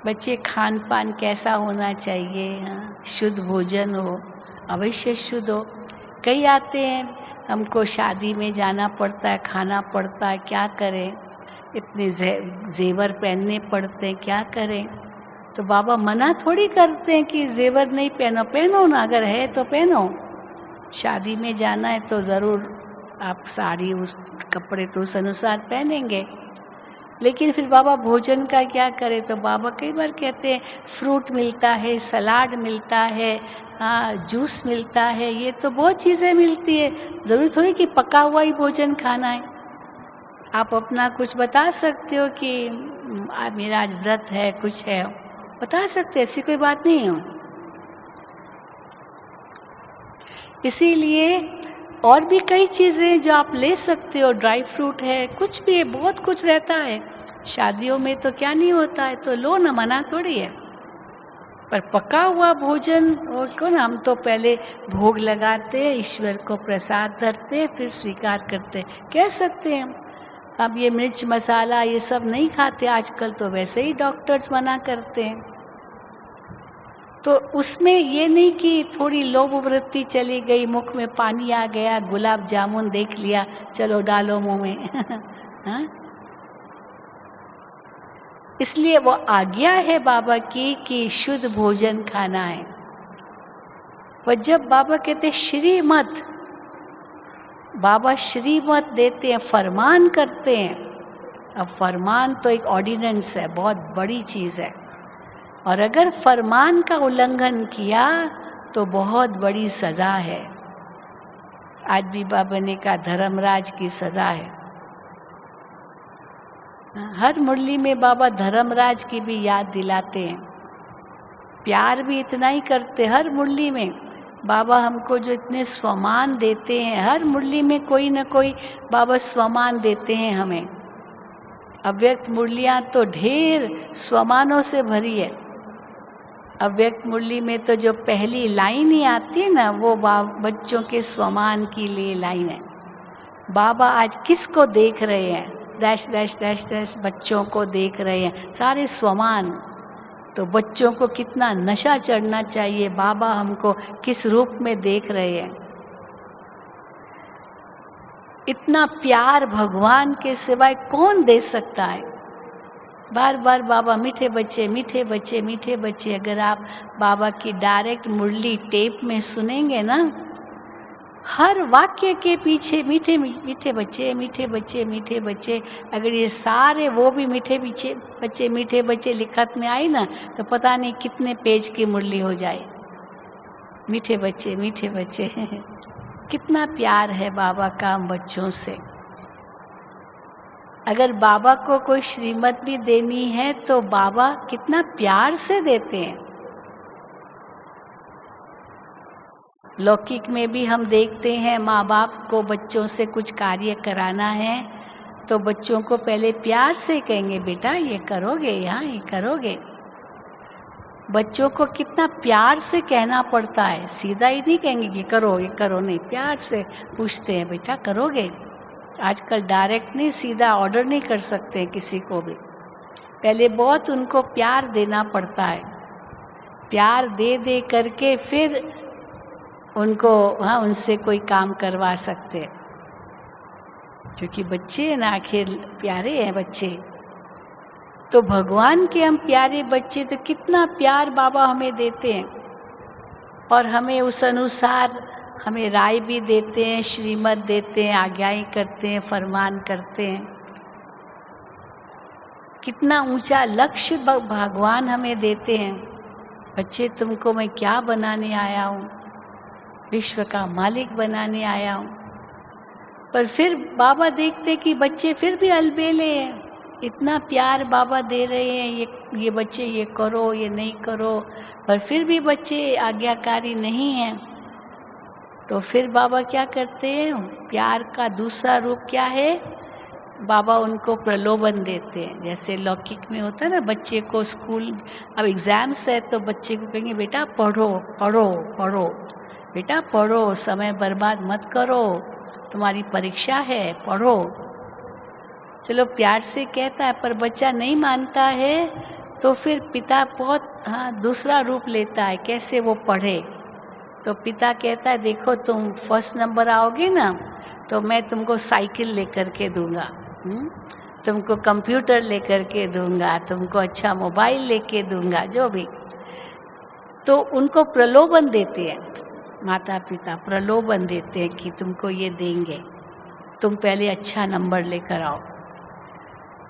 बच्चे खान पान कैसा होना चाहिए, हाँ, शुद्ध भोजन हो, अवश्य शुद्ध हो। कई आते हैं हमको शादी में जाना पड़ता है, खाना पड़ता है, क्या करें, इतने जेवर पहनने पड़ते हैं, क्या करें? तो बाबा मना थोड़ी करते हैं कि जेवर नहीं पहनो, पहनो ना, अगर है तो पहनो। शादी में जाना है तो ज़रूर आप साड़ी उस कपड़े तो उस अनुसार पहनेंगे। लेकिन फिर बाबा भोजन का क्या करें? तो बाबा कई बार कहते हैं फ्रूट मिलता है, सलाद मिलता है, हाँ जूस मिलता है, ये तो बहुत चीज़ें मिलती है, ज़रूरी थोड़ी कि पका हुआ ही भोजन खाना है। आप अपना कुछ बता सकते हो कि मेरा आज व्रत है, कुछ है, बता सकते, ऐसी कोई बात नहीं हो। इसीलिए और भी कई चीज़ें जो आप ले सकते हो, ड्राई फ्रूट है, कुछ भी है, बहुत कुछ रहता है। शादियों में तो क्या नहीं होता है, तो लो ना, मना थोड़ी है। पर पका हुआ भोजन और कौन, हम तो पहले भोग लगाते हैं, ईश्वर को प्रसाद धरते हैं, फिर स्वीकार करते हैं, कह सकते हैं। अब ये मिर्च मसाला ये सब नहीं खाते आजकल, तो वैसे ही डॉक्टर्स मना करते हैं। तो उसमें ये नहीं कि थोड़ी लोभ वृत्ति चली गई, मुख में पानी आ गया, गुलाब जामुन देख लिया, चलो डालो मुंह में हाँ? इसलिए वो आज्ञा है बाबा की कि शुद्ध भोजन खाना है। पर जब बाबा कहते श्रीमत, बाबा श्रीमत देते हैं, फरमान करते हैं। अब फरमान तो एक ऑर्डिनेंस है, बहुत बड़ी चीज़ है, और अगर फरमान का उल्लंघन किया तो बहुत बड़ी सज़ा है। आज भी बाबा ने कहा धर्मराज की सज़ा है। हर मुरली में बाबा धर्मराज की भी याद दिलाते हैं, प्यार भी इतना ही करते। हर मुरली में बाबा हमको जो इतने स्वमान देते हैं, हर मुरली में कोई न कोई बाबा स्वमान देते हैं हमें। अव्यक्त मुरलियाँ तो ढेर स्वमानों से भरी है। अव्यक्त मुरली में तो जो पहली लाइन ही आती है ना, वो बच्चों के स्वमान के लिए लाइन है। बाबा आज किसको देख रहे हैं? डैश डैश डैश डैश बच्चों को देख रहे हैं, सारे स्वमान। तो बच्चों को कितना नशा चढ़ना चाहिए, बाबा हमको किस रूप में देख रहे हैं। इतना प्यार भगवान के सिवाय कौन दे सकता है? बार बार बाबा मीठे बच्चे मीठे बच्चे मीठे बच्चे। अगर आप बाबा की डायरेक्ट मुरली टेप में सुनेंगे ना, हर वाक्य के पीछे मीठे मीठे बच्चे मीठे बच्चे मीठे बच्चे। अगर ये सारे वो भी मीठे मीठे बच्चे लिखत में आए ना, तो पता नहीं कितने पेज की मुरली हो जाए। मीठे बच्चे मीठे बच्चे कितना प्यार है बाबा का हम बच्चों से। अगर बाबा को कोई श्रीमत भी देनी है तो बाबा कितना प्यार से देते हैं। लौकिक में भी हम देखते हैं, माँ बाप को बच्चों से कुछ कार्य कराना है तो बच्चों को पहले प्यार से कहेंगे, बेटा ये करोगे, यहाँ ये करोगे। बच्चों को कितना प्यार से कहना पड़ता है, सीधा ही नहीं कहेंगे कि करो ये करो, नहीं, प्यार से पूछते हैं, बेटा करोगे। आजकल डायरेक्ट नहीं, सीधा ऑर्डर नहीं कर सकते हैं किसी को भी, पहले बहुत उनको प्यार देना पड़ता है। प्यार दे दे करके फिर उनको उनसे कोई काम करवा सकते हैं, क्योंकि बच्चे ना आखिर प्यारे हैं बच्चे। तो भगवान के हम प्यारे बच्चे, तो कितना प्यार बाबा हमें देते हैं और हमें उस अनुसार हमें राय भी देते हैं, श्रीमत देते हैं, आज्ञाएं करते हैं, फरमान करते हैं। कितना ऊंचा लक्ष्य भगवान हमें देते हैं। बच्चे तुमको मैं क्या बनाने आया हूँ? विश्व का मालिक बनाने आया हूँ। पर फिर बाबा देखते कि बच्चे फिर भी अलबेले हैं। इतना प्यार बाबा दे रहे हैं, ये बच्चे ये करो ये नहीं करो, पर फिर भी बच्चे आज्ञाकारी नहीं हैं। तो फिर बाबा क्या करते हैं? प्यार का दूसरा रूप क्या है? बाबा उनको प्रलोभन देते हैं। जैसे लौकिक में होता है ना, बच्चे को स्कूल अब एग्जाम्स है तो बच्चे को कहेंगे बेटा पढ़ो पढ़ो पढ़ो, बेटा पढ़ो, समय बर्बाद मत करो, तुम्हारी परीक्षा है, पढ़ो। चलो प्यार से कहता है, पर बच्चा नहीं मानता है तो फिर पिता बहुत दूसरा रूप लेता है, कैसे वो पढ़े। तो पिता कहता है देखो तुम फर्स्ट नंबर आओगे ना तो मैं तुमको साइकिल लेकर के दूंगा, तुमको कंप्यूटर लेकर के दूंगा, तुमको अच्छा मोबाइल लेके दूंगा, जो भी। तो उनको प्रलोभन देते हैं, माता पिता प्रलोभन देते हैं कि तुमको ये देंगे, तुम पहले अच्छा नंबर लेकर आओ।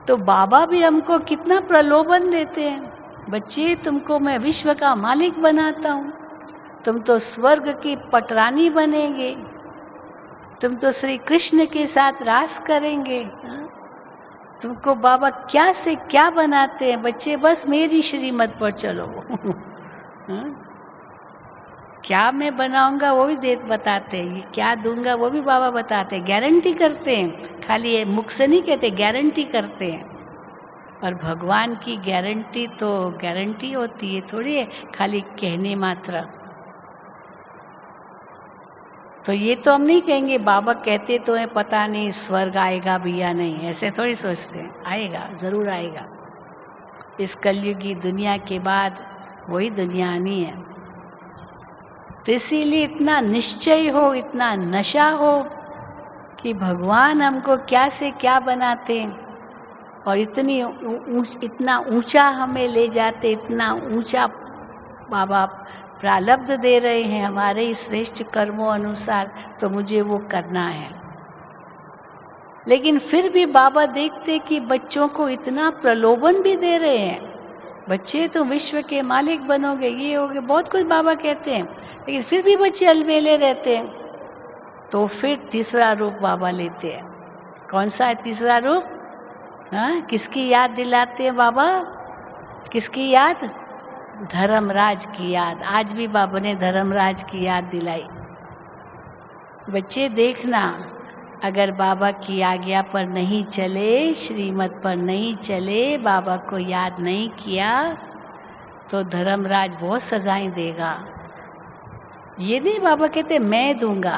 तो बाबा भी हमको कितना प्रलोभन देते हैं, बच्चे तुमको मैं विश्व का मालिक बनाता हूँ, तुम तो स्वर्ग की पटरानी बनेंगे, तुम तो श्री कृष्ण के साथ रास करेंगे। तुमको बाबा क्या से क्या बनाते हैं, बच्चे बस मेरी श्रीमत पर चलो क्या मैं बनाऊंगा वो भी बताते हैं, ये क्या दूंगा वो भी बाबा बताते हैं, गारंटी करते हैं। खाली मुख से नहीं कहते, गारंटी करते हैं। और भगवान की गारंटी तो गारंटी होती है, थोड़ी है खाली कहने मात्र। तो ये तो हम नहीं कहेंगे बाबा कहते तो है पता नहीं स्वर्ग आएगा भी या नहीं, ऐसे थोड़ी सोचते हैं। आएगा, ज़रूर आएगा। इस कलयुगी दुनिया के बाद वही दुनिया आनी है। तो इसीलिए इतना निश्चय हो, इतना नशा हो कि भगवान हमको क्या से क्या बनाते हैं और इतना ऊंचा हमें ले जाते, इतना ऊंचा बाबा प्रारब्ध दे रहे हैं हमारे इस श्रेष्ठ कर्मों अनुसार, तो मुझे वो करना है। लेकिन फिर भी बाबा देखते कि बच्चों को इतना प्रलोभन भी दे रहे हैं, बच्चे तो विश्व के मालिक बनोगे, ये होगे, बहुत कुछ बाबा कहते हैं, लेकिन फिर भी बच्चे अलबेले रहते हैं। तो फिर तीसरा रूप बाबा लेते हैं। कौन सा है तीसरा रूप? हाँ, किसकी याद दिलाते हैं बाबा? किसकी याद? धर्मराज की याद। आज भी बाबा ने धर्मराज की याद दिलाई। बच्चे देखना, अगर बाबा की आज्ञा पर नहीं चले, श्रीमत पर नहीं चले, बाबा को याद नहीं किया, तो धर्मराज बहुत सजाएं देगा। ये नहीं बाबा कहते मैं दूंगा,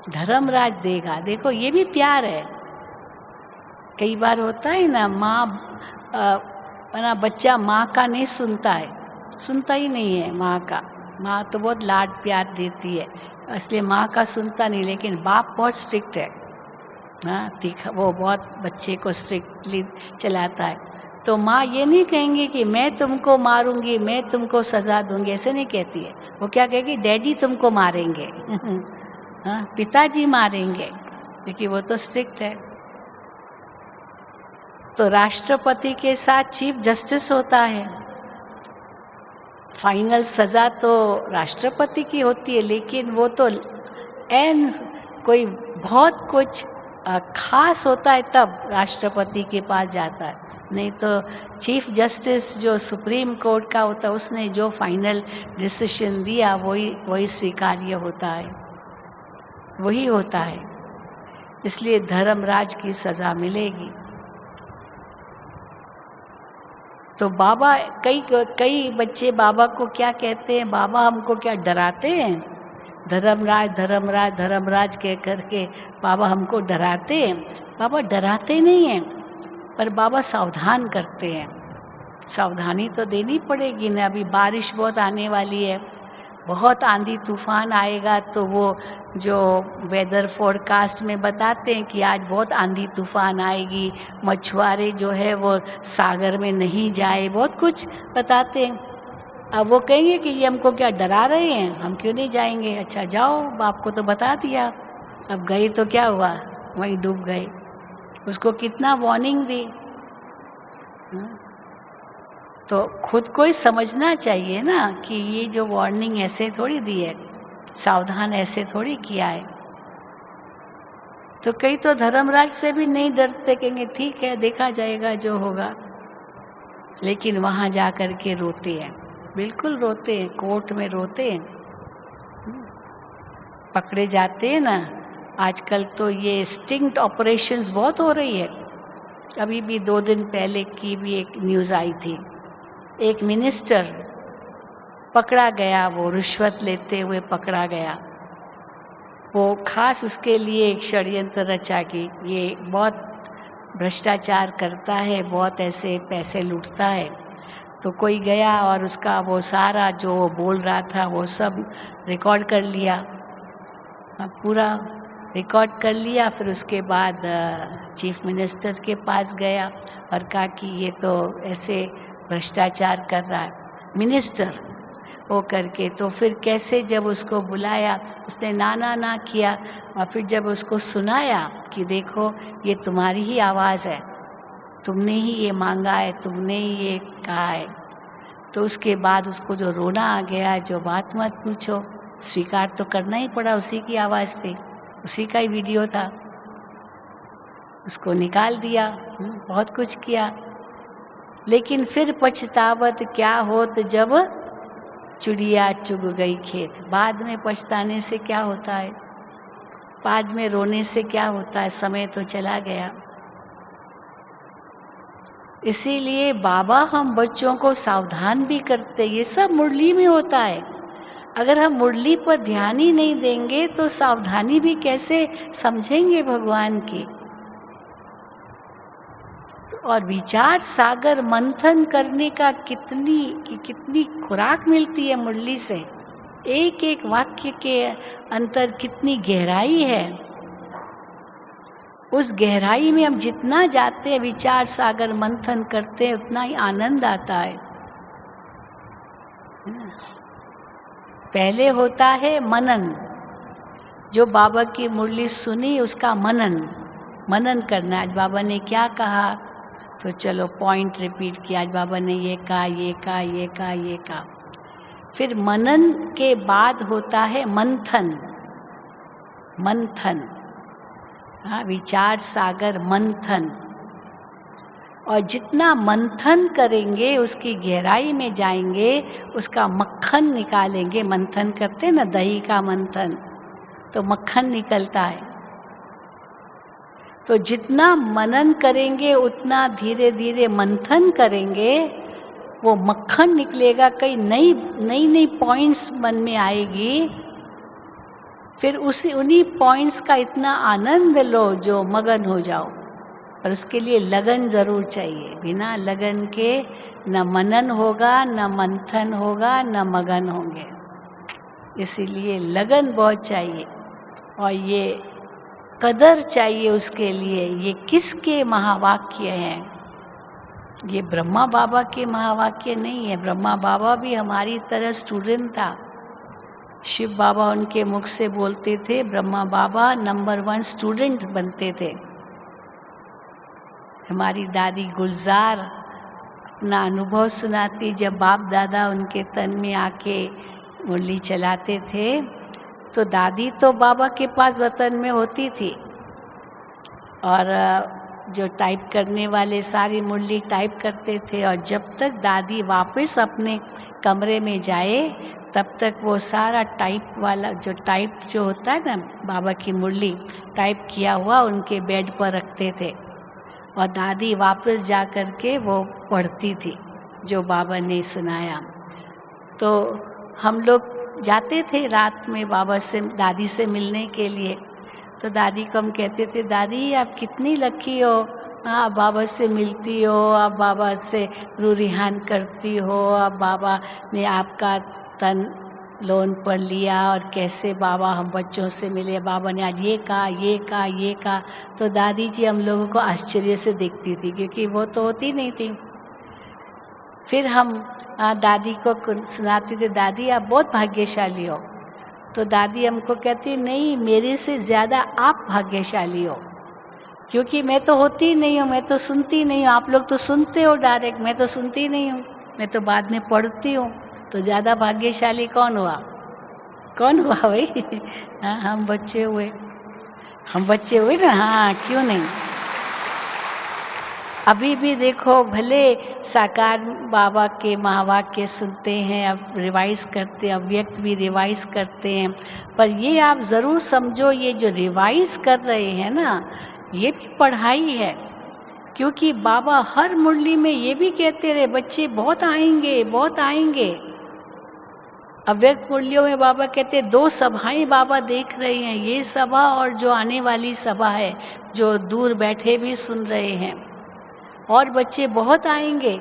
धर्मराज देगा। देखो ये भी प्यार है। कई बार होता है ना, बच्चा माँ का नहीं सुनता है, सुनता ही नहीं है माँ का। माँ तो बहुत लाड प्यार देती है, इसलिए माँ का सुनता नहीं, लेकिन बाप बहुत स्ट्रिक्ट है। हाँ, तीखा, वो बहुत बच्चे को स्ट्रिक्टली चलाता है। तो माँ ये नहीं कहेंगे कि मैं तुमको मारूंगी, मैं तुमको सजा दूंगी, ऐसे नहीं कहती है। वो क्या कहेगी? डैडी तुमको मारेंगे। हाँ, पिताजी मारेंगे, क्योंकि वो तो स्ट्रिक्ट है। तो राष्ट्रपति के साथ चीफ जस्टिस होता है, फाइनल सजा तो राष्ट्रपति की होती है, लेकिन वो तो एन कोई बहुत कुछ खास होता है तब राष्ट्रपति के पास जाता है, नहीं तो चीफ जस्टिस जो सुप्रीम कोर्ट का होता है, उसने जो फाइनल डिसीजन दिया वही स्वीकार्य होता है, वही होता है। इसलिए धर्मराज की सजा मिलेगी। तो बाबा, कई बच्चे बाबा को क्या कहते हैं? बाबा हमको क्या डराते हैं? धर्मराज धर्मराज धर्मराज कह करके बाबा हमको डराते हैं। बाबा डराते नहीं हैं, पर बाबा सावधान करते हैं। सावधानी तो देनी पड़ेगी ना। अभी बारिश बहुत आने वाली है, बहुत आंधी तूफान आएगा, तो वो जो वेदर फोरकास्ट में बताते हैं कि आज बहुत आंधी तूफान आएगी, मछुआरे जो है वो सागर में नहीं जाए, बहुत कुछ बताते हैं। अब वो कहेंगे कि ये हमको क्या डरा रहे हैं, हम क्यों नहीं जाएंगे? अच्छा जाओ, बाप को तो बता दिया। अब गए तो क्या हुआ? वहीं डूब गए। उसको कितना वार्निंग दी। तो खुद को ही समझना चाहिए ना कि ये जो वार्निंग ऐसे थोड़ी दी है, सावधान ऐसे थोड़ी किया है। तो कई तो धर्मराज से भी नहीं डरते, कहेंगे ठीक है देखा जाएगा जो होगा, लेकिन वहाँ जा कर के रोते हैं, बिल्कुल रोते हैं, कोर्ट में रोते हैं, पकड़े जाते हैं ना। आजकल तो ये स्टिंग ऑपरेशंस बहुत हो रही है। अभी भी 2 दिन पहले की भी एक न्यूज़ आई थी, एक मिनिस्टर पकड़ा गया, वो रिश्वत लेते हुए पकड़ा गया। वो खास उसके लिए एक षड्यंत्र रचा कि ये बहुत भ्रष्टाचार करता है, बहुत ऐसे पैसे लूटता है। तो कोई गया और उसका वो सारा जो वो बोल रहा था वो सब रिकॉर्ड कर लिया, पूरा रिकॉर्ड कर लिया। फिर उसके बाद चीफ मिनिस्टर के पास गया और कहा कि ये तो ऐसे भ्रष्टाचार कर रहा है मिनिस्टर वो करके। तो फिर कैसे जब उसको बुलाया, उसने ना किया, और फिर जब उसको सुनाया कि देखो ये तुम्हारी ही आवाज़ है, तुमने ही ये मांगा है, तुमने ही ये कहा है, तो उसके बाद उसको जो रोना आ गया, जो बात मत पूछो, स्वीकार तो करना ही पड़ा। उसी की आवाज़ थी, उसी का ही वीडियो था, उसको निकाल दिया, बहुत कुछ किया। लेकिन फिर पछतावत क्या होत जब चिड़िया चुग गई खेत। बाद में पछताने से क्या होता है, बाद में रोने से क्या होता है, समय तो चला गया। इसीलिए बाबा हम बच्चों को सावधान भी करते, ये सब मुरली में होता है। अगर हम मुरली पर ध्यान ही नहीं देंगे तो सावधानी भी कैसे समझेंगे भगवान की। और विचार सागर मंथन करने का कितनी खुराक मिलती है मुरली से। एक एक वाक्य के अंतर कितनी गहराई है। उस गहराई में हम जितना जाते हैं, विचार सागर मंथन करते हैं, उतना ही आनंद आता है। पहले होता है मनन, जो बाबा की मुरली सुनी उसका मनन करना। आज बाबा ने क्या कहा, तो चलो पॉइंट रिपीट किया। आज बाबा ने ये कहा, ये कहा, ये कहा, ये कहा। फिर मनन के बाद होता है मंथन। हाँ, विचार सागर मंथन। और जितना मंथन करेंगे, उसकी गहराई में जाएंगे, उसका मक्खन निकालेंगे। मंथन करते ना, दही का मंथन, तो मक्खन निकलता है। तो जितना मनन करेंगे, उतना धीरे धीरे मंथन करेंगे, वो मक्खन निकलेगा। कई नई पॉइंट्स मन में आएगी। फिर उन्हीं पॉइंट्स का इतना आनंद लो जो मगन हो जाओ। और उसके लिए लगन जरूर चाहिए। बिना लगन के न मनन होगा, न मंथन होगा, न मगन होंगे। इसीलिए लगन बहुत चाहिए और ये कदर चाहिए उसके लिए। ये किसके महावाक्य हैं? ये ब्रह्मा बाबा के महावाक्य नहीं है। ब्रह्मा बाबा भी हमारी तरह स्टूडेंट था। शिव बाबा उनके मुख से बोलते थे, ब्रह्मा बाबा नंबर 1 स्टूडेंट बनते थे। हमारी दादी गुलजार अपना अनुभव सुनाती, जब बाप दादा उनके तन में आके मुरली चलाते थे, तो दादी तो बाबा के पास वतन में होती थी और जो टाइप करने वाले सारी मुरली टाइप करते थे। और जब तक दादी वापस अपने कमरे में जाए, तब तक वो सारा टाइप जो होता है ना, बाबा की मुरली टाइप किया हुआ उनके बेड पर रखते थे। और दादी वापस जा कर के वो पढ़ती थी जो बाबा ने सुनाया। तो हम लोग जाते थे रात में बाबा से, दादी से मिलने के लिए। तो दादी को हम कहते थे, दादी आप कितनी लकी हो, आप बाबा से मिलती हो, आप बाबा से रूरिहान करती हो, आप बाबा ने आपका तन लोन पर लिया और कैसे बाबा हम बच्चों से मिले, बाबा ने आज ये कहा, ये कहा, ये कहा। तो दादी जी हम लोगों को आश्चर्य से देखती थी, क्योंकि वो तो होती नहीं थी। फिर हम दादी को सुनाते थे, दादी आप बहुत भाग्यशाली हो। तो दादी हमको कहती, नहीं, मेरे से ज़्यादा आप भाग्यशाली हो, क्योंकि मैं तो होती नहीं हूँ, मैं तो सुनती नहीं हूँ। आप लोग तो सुनते हो डायरेक्ट, मैं तो सुनती नहीं हूँ, मैं तो बाद में पढ़ती हूँ। तो ज़्यादा भाग्यशाली कौन हुआ भाई? हाँ, हम बच्चे हुए ना। हाँ, क्यों नहीं। अभी भी देखो, भले साकार बाबा के महावाक्य सुनते हैं, अब रिवाइज करते हैं, अव्यक्त भी रिवाइज करते हैं, पर ये आप ज़रूर समझो, ये जो रिवाइज कर रहे हैं ना, ये भी पढ़ाई है। क्योंकि बाबा हर मुरली में ये भी कहते रहे, बच्चे बहुत आएंगे, बहुत आएंगे। अव्यक्त मुरलियों में बाबा कहते, 2 सभाएं बाबा देख रहे हैं, ये सभा और जो आने वाली सभा है, जो दूर बैठे भी सुन रहे हैं। और बच्चे बहुत आएंगे,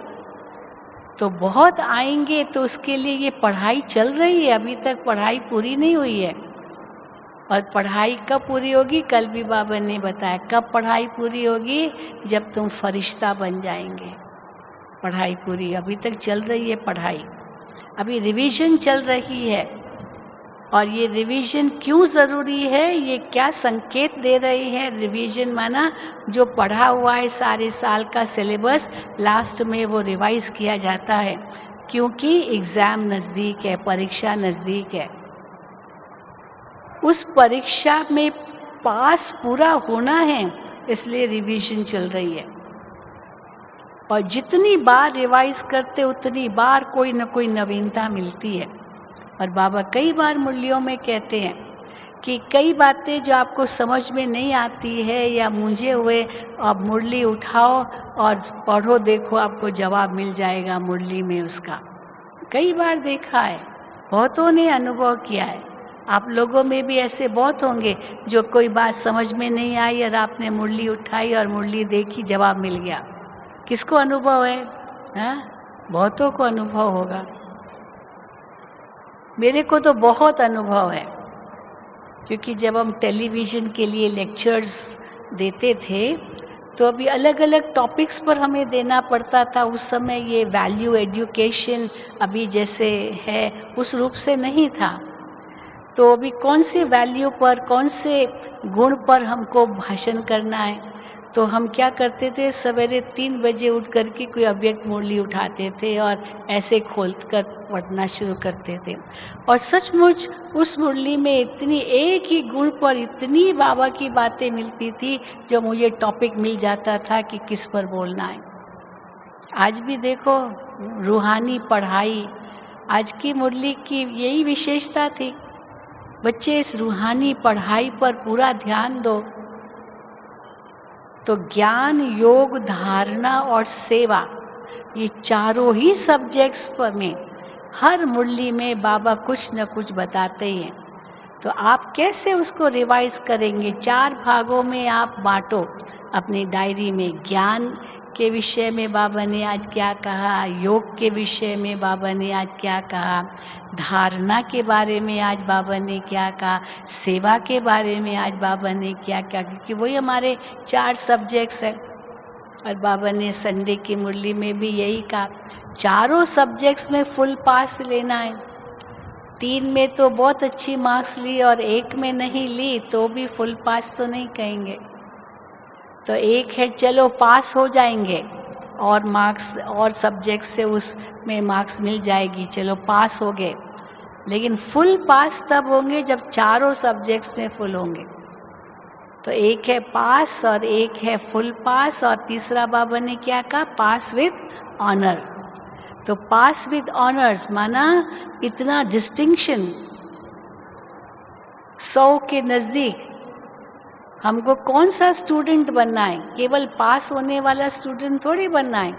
तो बहुत आएंगे, तो उसके लिए ये पढ़ाई चल रही है। अभी तक पढ़ाई पूरी नहीं हुई है। और पढ़ाई कब पूरी होगी? कल भी बाबा ने बताया, कब पढ़ाई पूरी होगी? जब तुम फरिश्ता बन जाएंगे। पढ़ाई पूरी, अभी तक चल रही है पढ़ाई, अभी रिवीजन चल रही है। और ये रिवीजन क्यों ज़रूरी है, ये क्या संकेत दे रही है? रिवीजन माना जो पढ़ा हुआ है सारे साल का सिलेबस, लास्ट में वो रिवाइज किया जाता है, क्योंकि एग्ज़ाम नज़दीक है, परीक्षा नज़दीक है। उस परीक्षा में पास पूरा होना है, इसलिए रिवीजन चल रही है। और जितनी बार रिवाइज करते, उतनी बार कोई न कोई नवीनता मिलती है। और बाबा कई बार मुरलियों में कहते हैं कि कई बातें जो आपको समझ में नहीं आती है या मूंझे हुए, आप मुरली उठाओ और पढ़ो, देखो आपको जवाब मिल जाएगा मुरली में उसका। कई बार देखा है, बहुतों ने अनुभव किया है। आप लोगों में भी ऐसे बहुत होंगे जो कोई बात समझ में नहीं आई और आपने मुरली उठाई और मुरली देखी, जवाब मिल गया। किसको अनुभव है? हाँ, बहुतों को अनुभव होगा। मेरे को तो बहुत अनुभव है, क्योंकि जब हम टेलीविज़न के लिए लेक्चर्स देते थे तो अभी अलग अलग टॉपिक्स पर हमें देना पड़ता था। उस समय ये वैल्यू एजुकेशन अभी जैसे है उस रूप से नहीं था। तो अभी कौन से वैल्यू पर, कौन से गुण पर हमको भाषण करना है, तो हम क्या करते थे, सवेरे 3 बजे उठ करके कोई अव्यक्त मुरली उठाते थे और ऐसे खोल कर पढ़ना शुरू करते थे। और सचमुच उस मुरली में इतनी, एक ही गुण पर इतनी बाबा की बातें मिलती थी जो मुझे टॉपिक मिल जाता था कि किस पर बोलना है। आज भी देखो रूहानी पढ़ाई, आज की मुरली की यही विशेषता थी। बच्चे इस रूहानी पढ़ाई पर पूरा ध्यान दो तो ज्ञान, योग, धारणा और सेवा, ये चारों ही सब्जेक्ट्स पर में हर मुरली में बाबा कुछ न कुछ बताते ही हैं। तो आप कैसे उसको रिवाइज करेंगे? 4 भागों में आप बांटो अपनी डायरी में। ज्ञान के विषय में बाबा ने आज क्या कहा, योग के विषय में बाबा ने आज क्या कहा, धारणा के बारे में आज बाबा ने क्या कहा, सेवा के बारे में आज बाबा ने क्या कहा, क्योंकि वही हमारे 4 सब्जेक्ट्स हैं। और बाबा ने संडे की मुरली में भी यही कहा, चारों सब्जेक्ट्स में फुल पास लेना है। 3 में तो बहुत अच्छी मार्क्स ली और 1 में नहीं ली तो भी फुल पास तो नहीं कहेंगे। तो एक है चलो पास हो जाएंगे और मार्क्स और सब्जेक्ट से उसमें मार्क्स मिल जाएगी, चलो पास हो गए। लेकिन फुल पास तब होंगे जब चारों सब्जेक्ट्स में फुल होंगे। तो एक है पास और एक है फुल पास, और तीसरा बाबा ने क्या कहा, पास विद ऑनर। तो पास विद ऑनर्स माना इतना डिस्टिंक्शन 100 के नज़दीक। हमको कौन सा स्टूडेंट बनना है? केवल पास होने वाला स्टूडेंट थोड़ी बनना है।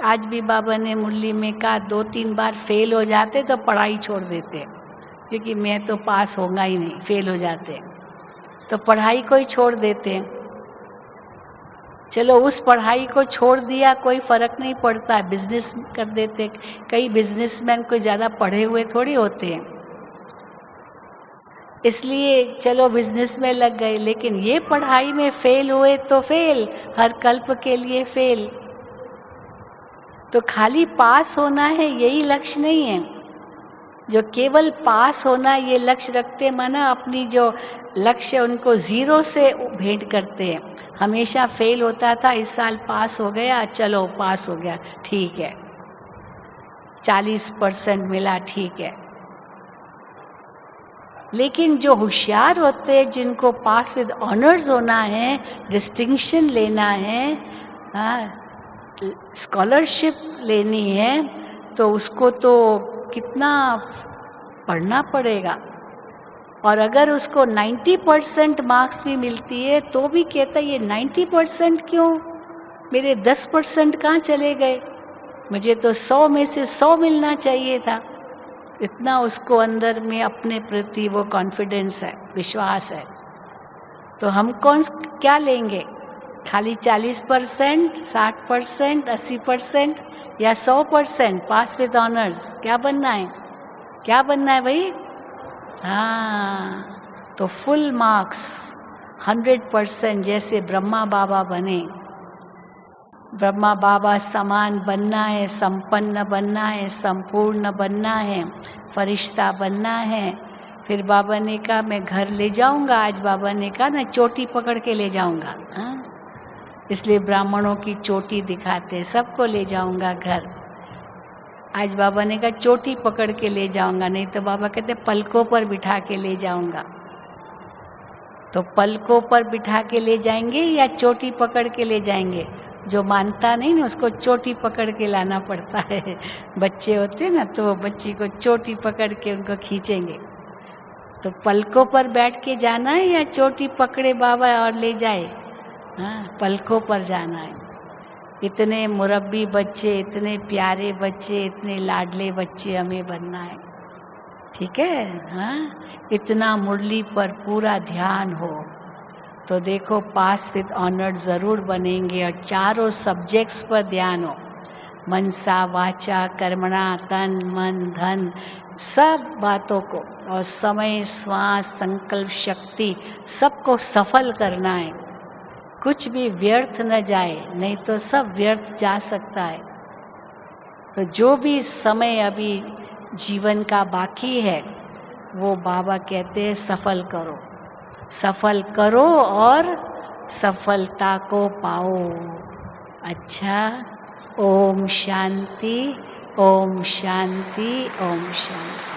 आज भी बाबा ने मुरली में कहा 2-3 बार फेल हो जाते तो पढ़ाई छोड़ देते, क्योंकि मैं तो पास होगा ही नहीं, फेल हो जाते तो पढ़ाई को ही छोड़ देते। चलो उस पढ़ाई को छोड़ दिया, कोई फ़र्क नहीं पड़ता, बिजनेस कर देते। कई बिजनेसमैन कोई ज़्यादा पढ़े हुए थोड़ी होते हैं, इसलिए चलो बिजनेस में लग गए। लेकिन ये पढ़ाई में फेल हुए तो फेल, हर कल्प के लिए फेल। तो खाली पास होना है यही लक्ष्य नहीं है। जो केवल पास होना ये लक्ष्य रखते, माना अपनी जो लक्ष्य उनको 0 से भेंट करते हैं। हमेशा फेल होता था, इस साल पास हो गया, चलो पास हो गया, ठीक है, 40% मिला, ठीक है। लेकिन जो होशियार होते हैं, जिनको पास विद ऑनर्स होना है, डिस्टिंक्शन लेना है, स्कॉलरशिप लेनी है, तो उसको तो कितना पढ़ना पड़ेगा। और अगर उसको 90% मार्क्स भी मिलती है तो भी कहता है ये 90% क्यों, मेरे 10% कहाँ चले गए, मुझे तो 100 में से 100 मिलना चाहिए था। इतना उसको अंदर में अपने प्रति वो कॉन्फिडेंस है, विश्वास है। तो हम क्या लेंगे, खाली 40%, 60%, 80% या 100% पास विद ऑनर्स? क्या बनना है, क्या बनना है भाई? हाँ, तो फुल मार्क्स 100%, जैसे ब्रह्मा बाबा बने। ब्रह्मा बाबा समान बनना है, संपन्न बनना है, संपूर्ण बनना है, फरिश्ता बनना है। फिर बाबा ने कहा मैं घर ले जाऊंगा। आज बाबा ने कहा ना चोटी पकड़ के ले जाऊंगा, इसलिए ब्राह्मणों की चोटी दिखाते, सबको ले जाऊंगा घर। आज बाबा ने कहा चोटी पकड़ के ले जाऊंगा, नहीं तो बाबा कहते पलकों पर बिठा के ले जाऊंगा। तो पलकों पर बिठा के ले जाएंगे या चोटी पकड़ के ले जाएंगे? जो मानता नहीं ना उसको चोटी पकड़ के लाना पड़ता है। बच्चे होते ना तो बच्ची को चोटी पकड़ के उनको खींचेंगे। तो पलकों पर बैठ के जाना है या चोटी पकड़े बाबा और ले जाए? हाँ, पलकों पर जाना है। इतने मुरब्बी बच्चे, इतने प्यारे बच्चे, इतने लाडले बच्चे हमें बनना है। ठीक है? हाँ, इतना मुरली पर पूरा ध्यान हो तो देखो पास विद ऑनर जरूर बनेंगे। और चारों सब्जेक्ट्स पर ध्यान हो, मनसा वाचा कर्मणा, तन मन धन, सब बातों को, और समय श्वास संकल्प शक्ति सबको सफल करना है। कुछ भी व्यर्थ न जाए, नहीं तो सब व्यर्थ जा सकता है। तो जो भी समय अभी जीवन का बाकी है वो बाबा कहते हैं सफल करो, सफल करो और सफलता को पाओ। अच्छा, ओम शांति, ओम शांति, ओम शांति।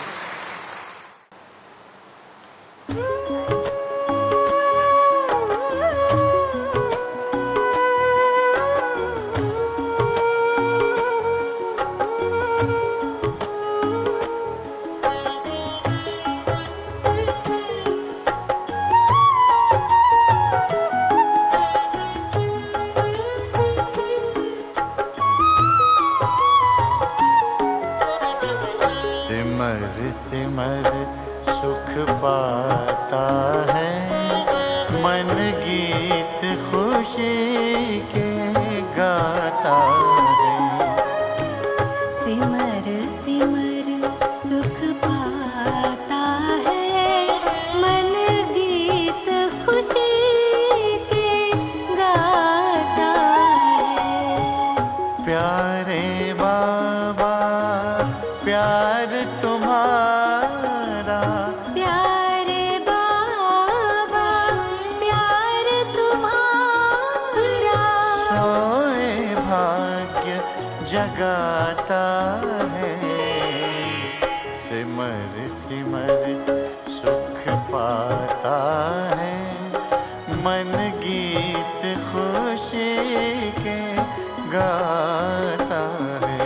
सिमर सुख पाता है, मन गीत खुशी के गाता है। सिमर सिमर सुख पाता है, मन गीत खुशी के गाता है। प्यारे बाबा प्यार तुम्हारा, प्यारे बाबा प्यार तुम्हारा, सोए भाग्य जगाता है। सिमर सिमर सुख पाता है, मन गीत खुशी के गाता है।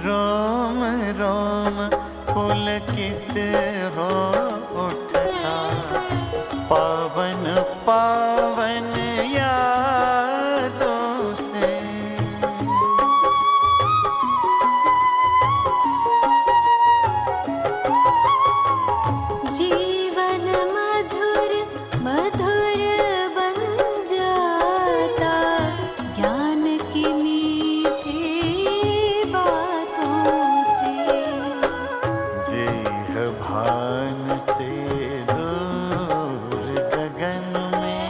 रोम रोम पुलकित हो उठता, पावन पावन यादों से। जीवन मधुर मधुर बन जाता, ज्ञान की मीठी बातों से। देह भान से दूर गगन में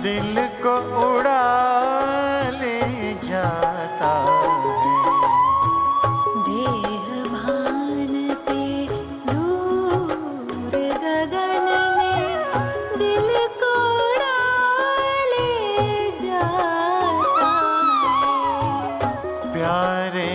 दिल को उड़ा ले जाता है। देह भान से दूर गगन में दिल को उड़ा ले जाता है। प्यारे